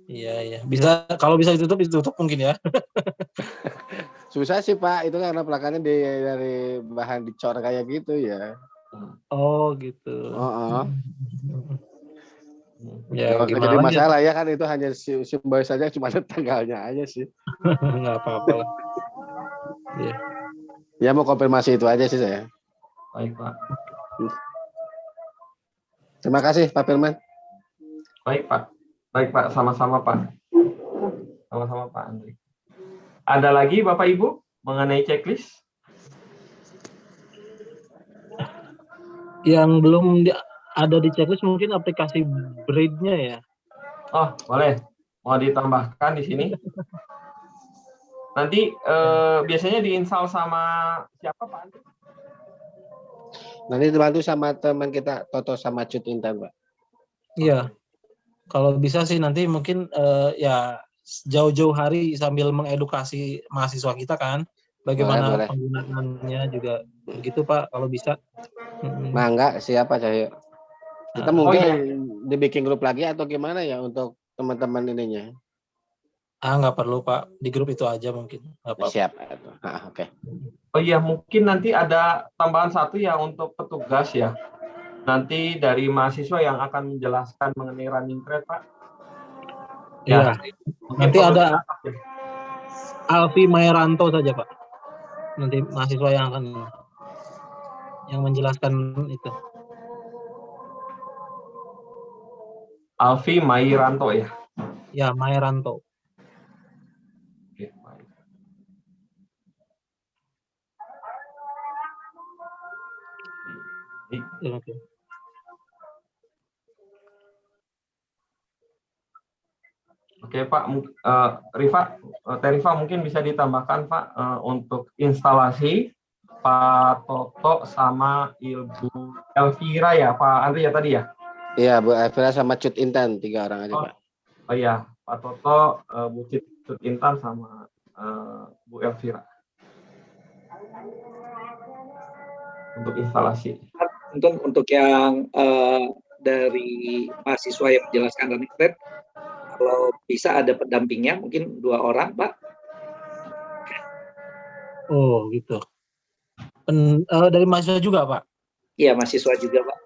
Iya. Bisa, kalau bisa ditutup mungkin ya. Susah sih Pak, itu karena plakatnya dari bahan dicor kayak gitu ya. Oh gitu. Ya, Nggak usah gimana jadi lagi? masalah ya, kan itu hanya simbol saja, cuma ada tanggalnya aja sih. Nggak apa-apa lah. Ya. Ya mau konfirmasi itu aja sih saya. Baik, Pak. Terima kasih Pak Firman. Baik, Pak. Baik, Pak. Sama-sama, Pak. Sama-sama, Pak Andri. Ada lagi, Bapak Ibu, mengenai checklist? Yang belum ada di checklist mungkin aplikasi Braid-nya ya. Oh, boleh. Mau ditambahkan di sini? Nanti biasanya diinstal sama siapa, Pak Andri? Nanti dibantu sama teman kita, Toto sama Cut Intan, Pak. Iya. Kalau bisa sih nanti mungkin ya jauh-jauh hari sambil mengedukasi mahasiswa kita kan, bagaimana Boleh. penggunaannya juga begitu Pak, kalau bisa. Mangga, siapa Cahyo? Kita mungkin dibikin grup lagi atau gimana ya untuk teman-teman ininya? Nggak perlu Pak, di grup itu aja mungkin. Siap. Oke. Oh iya, mungkin nanti ada tambahan satu ya untuk petugas ya. Nanti dari mahasiswa yang akan menjelaskan mengenai running trade, Pak. Ya. Nanti ada Alfi Maeranto saja, Pak. Nanti mahasiswa yang menjelaskan itu. Alfi Maeranto ya? Ya, Maeranto. Oke, baik. Oke. Oke Pak, Rifa mungkin bisa ditambahkan Pak untuk instalasi Pak Toto sama Ibu Elvira ya, Pak Andri ya tadi ya? Iya, Bu Elvira sama Cut Intan, 3 orang aja Pak. Oh iya, Pak Toto, Bu Cut Intan sama Bu Elvira. Untuk instalasi. Untuk yang dari mahasiswa yang menjelaskan running trade, kalau bisa ada pendampingnya mungkin 2 orang, Pak. Oh, gitu. Dari mahasiswa juga, Pak? Iya, mahasiswa juga, Pak.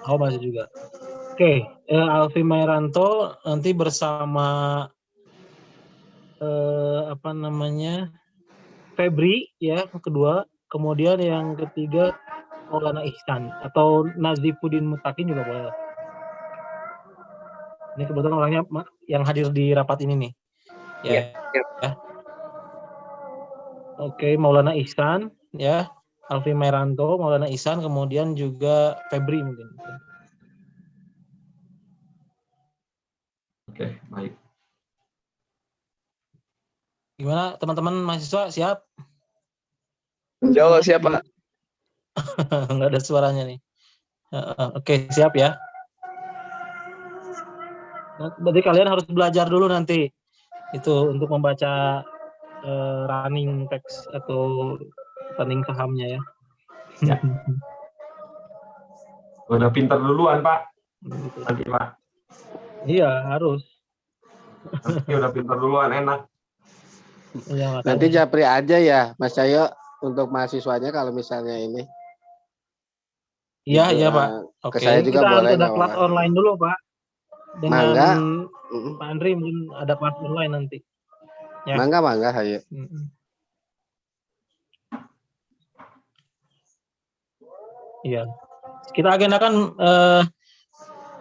Oh, mahasiswa juga. Oke, Alfi Maeranto nanti bersama Febri ya, kedua. Kemudian yang ketiga Maulana Ihsan atau Nazifuddin Mutakin juga boleh. Ini kebetulan orangnya yang hadir di rapat ini nih. Ya. Oke, Maulana Ihsan ya, Alfi Maeranto, Maulana Ihsan, kemudian juga Febri mungkin. Oke, baik. Gimana teman-teman mahasiswa, siap? Jauh siap Pak. Nggak ada suaranya nih. Oke, siap ya. Berarti kalian harus belajar dulu nanti itu untuk membaca running text atau running sahamnya ya. Ya. Udah pinter duluan Pak. Nanti Pak. Iya, harus. Nanti udah pintar duluan, enak. Ya, Nanti makanya. japri aja ya, Mas Cahyo, untuk mahasiswanya kalau misalnya ini. Iya, Gitu, iya Pak. ke Oke, saya juga kita harus boleh ada nggak kelas apa-apa. online dulu Pak. Dengan Mangga, Pak Andri mungkin ada kelas online nanti. Ya. mangga, ayo. Iya. Kita agendakan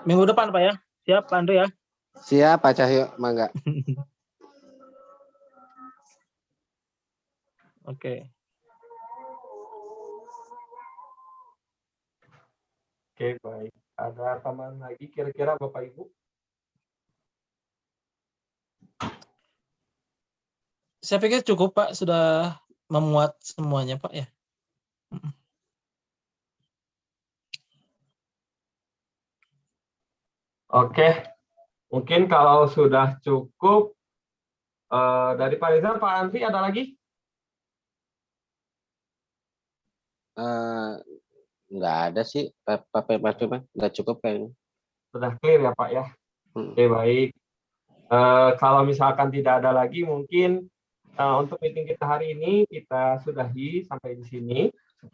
minggu depan Pak ya. Siap Pak Andri ya. Siap Pak Cahyo, mangga. Oke. Oke, baik. Ada tambahan lagi kira-kira Bapak Ibu? Saya pikir cukup Pak, sudah memuat semuanya Pak ya. Oke, mungkin kalau sudah cukup dari Pak Reza, Pak Andri ada lagi? Nggak ada sih, Pak Firman, nggak cukup kayaknya. Sudah clear ya Pak ya? Oke, baik. Kalau misalkan tidak ada lagi, mungkin untuk meeting kita hari ini kita sudahi sampai di sini.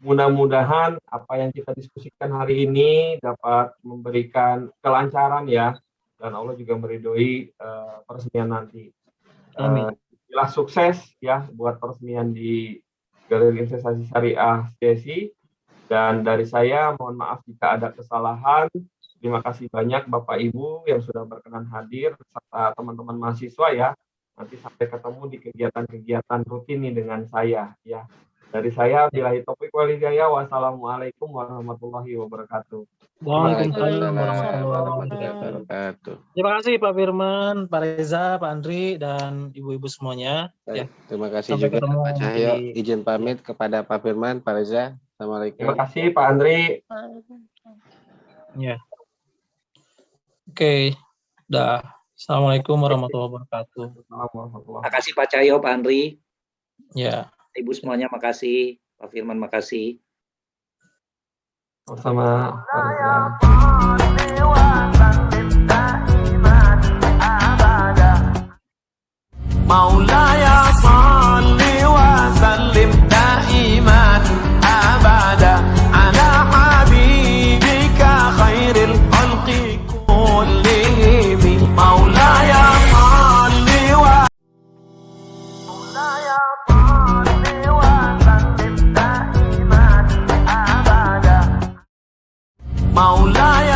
Mudah-mudahan apa yang kita diskusikan hari ini dapat memberikan kelancaran ya, dan Allah juga meridhoi peresmian nanti. Alhamdulillah sukses ya buat peresmian di Galeri Investasi Syariah CSI. Dan dari saya mohon maaf jika ada kesalahan. Terima kasih banyak Bapak Ibu yang sudah berkenan hadir serta teman-teman mahasiswa ya. Nanti sampai ketemu di kegiatan-kegiatan rutin nih dengan saya ya. Dari saya billahi taufiq wal hidayah. Wassalamualaikum warahmatullahi wabarakatuh. Waalaikumsalam warahmatullahi wabarakatuh. Terima kasih Pak Firman, Pak Reza, Pak Andri, dan ibu-ibu semuanya. Ya. Terima kasih Sampai juga ketemu Pak Cahyo. di- Izin pamit kepada Pak Firman, Pak Reza. Assalamualaikum. Terima kasih Pak Andri. Ya. Oke, dah. Assalamualaikum warahmatullahi wabarakatuh. Terima kasih Pak Cahyo, Pak Andri. Ya. Ibu semuanya makasih. Pak Firman makasih. Sama Pak Reza. مولاي صل وسلم دائما أبدا على حبيبك خير الخلق كلهم مولاي صل وسلم دائما أبدا مولاي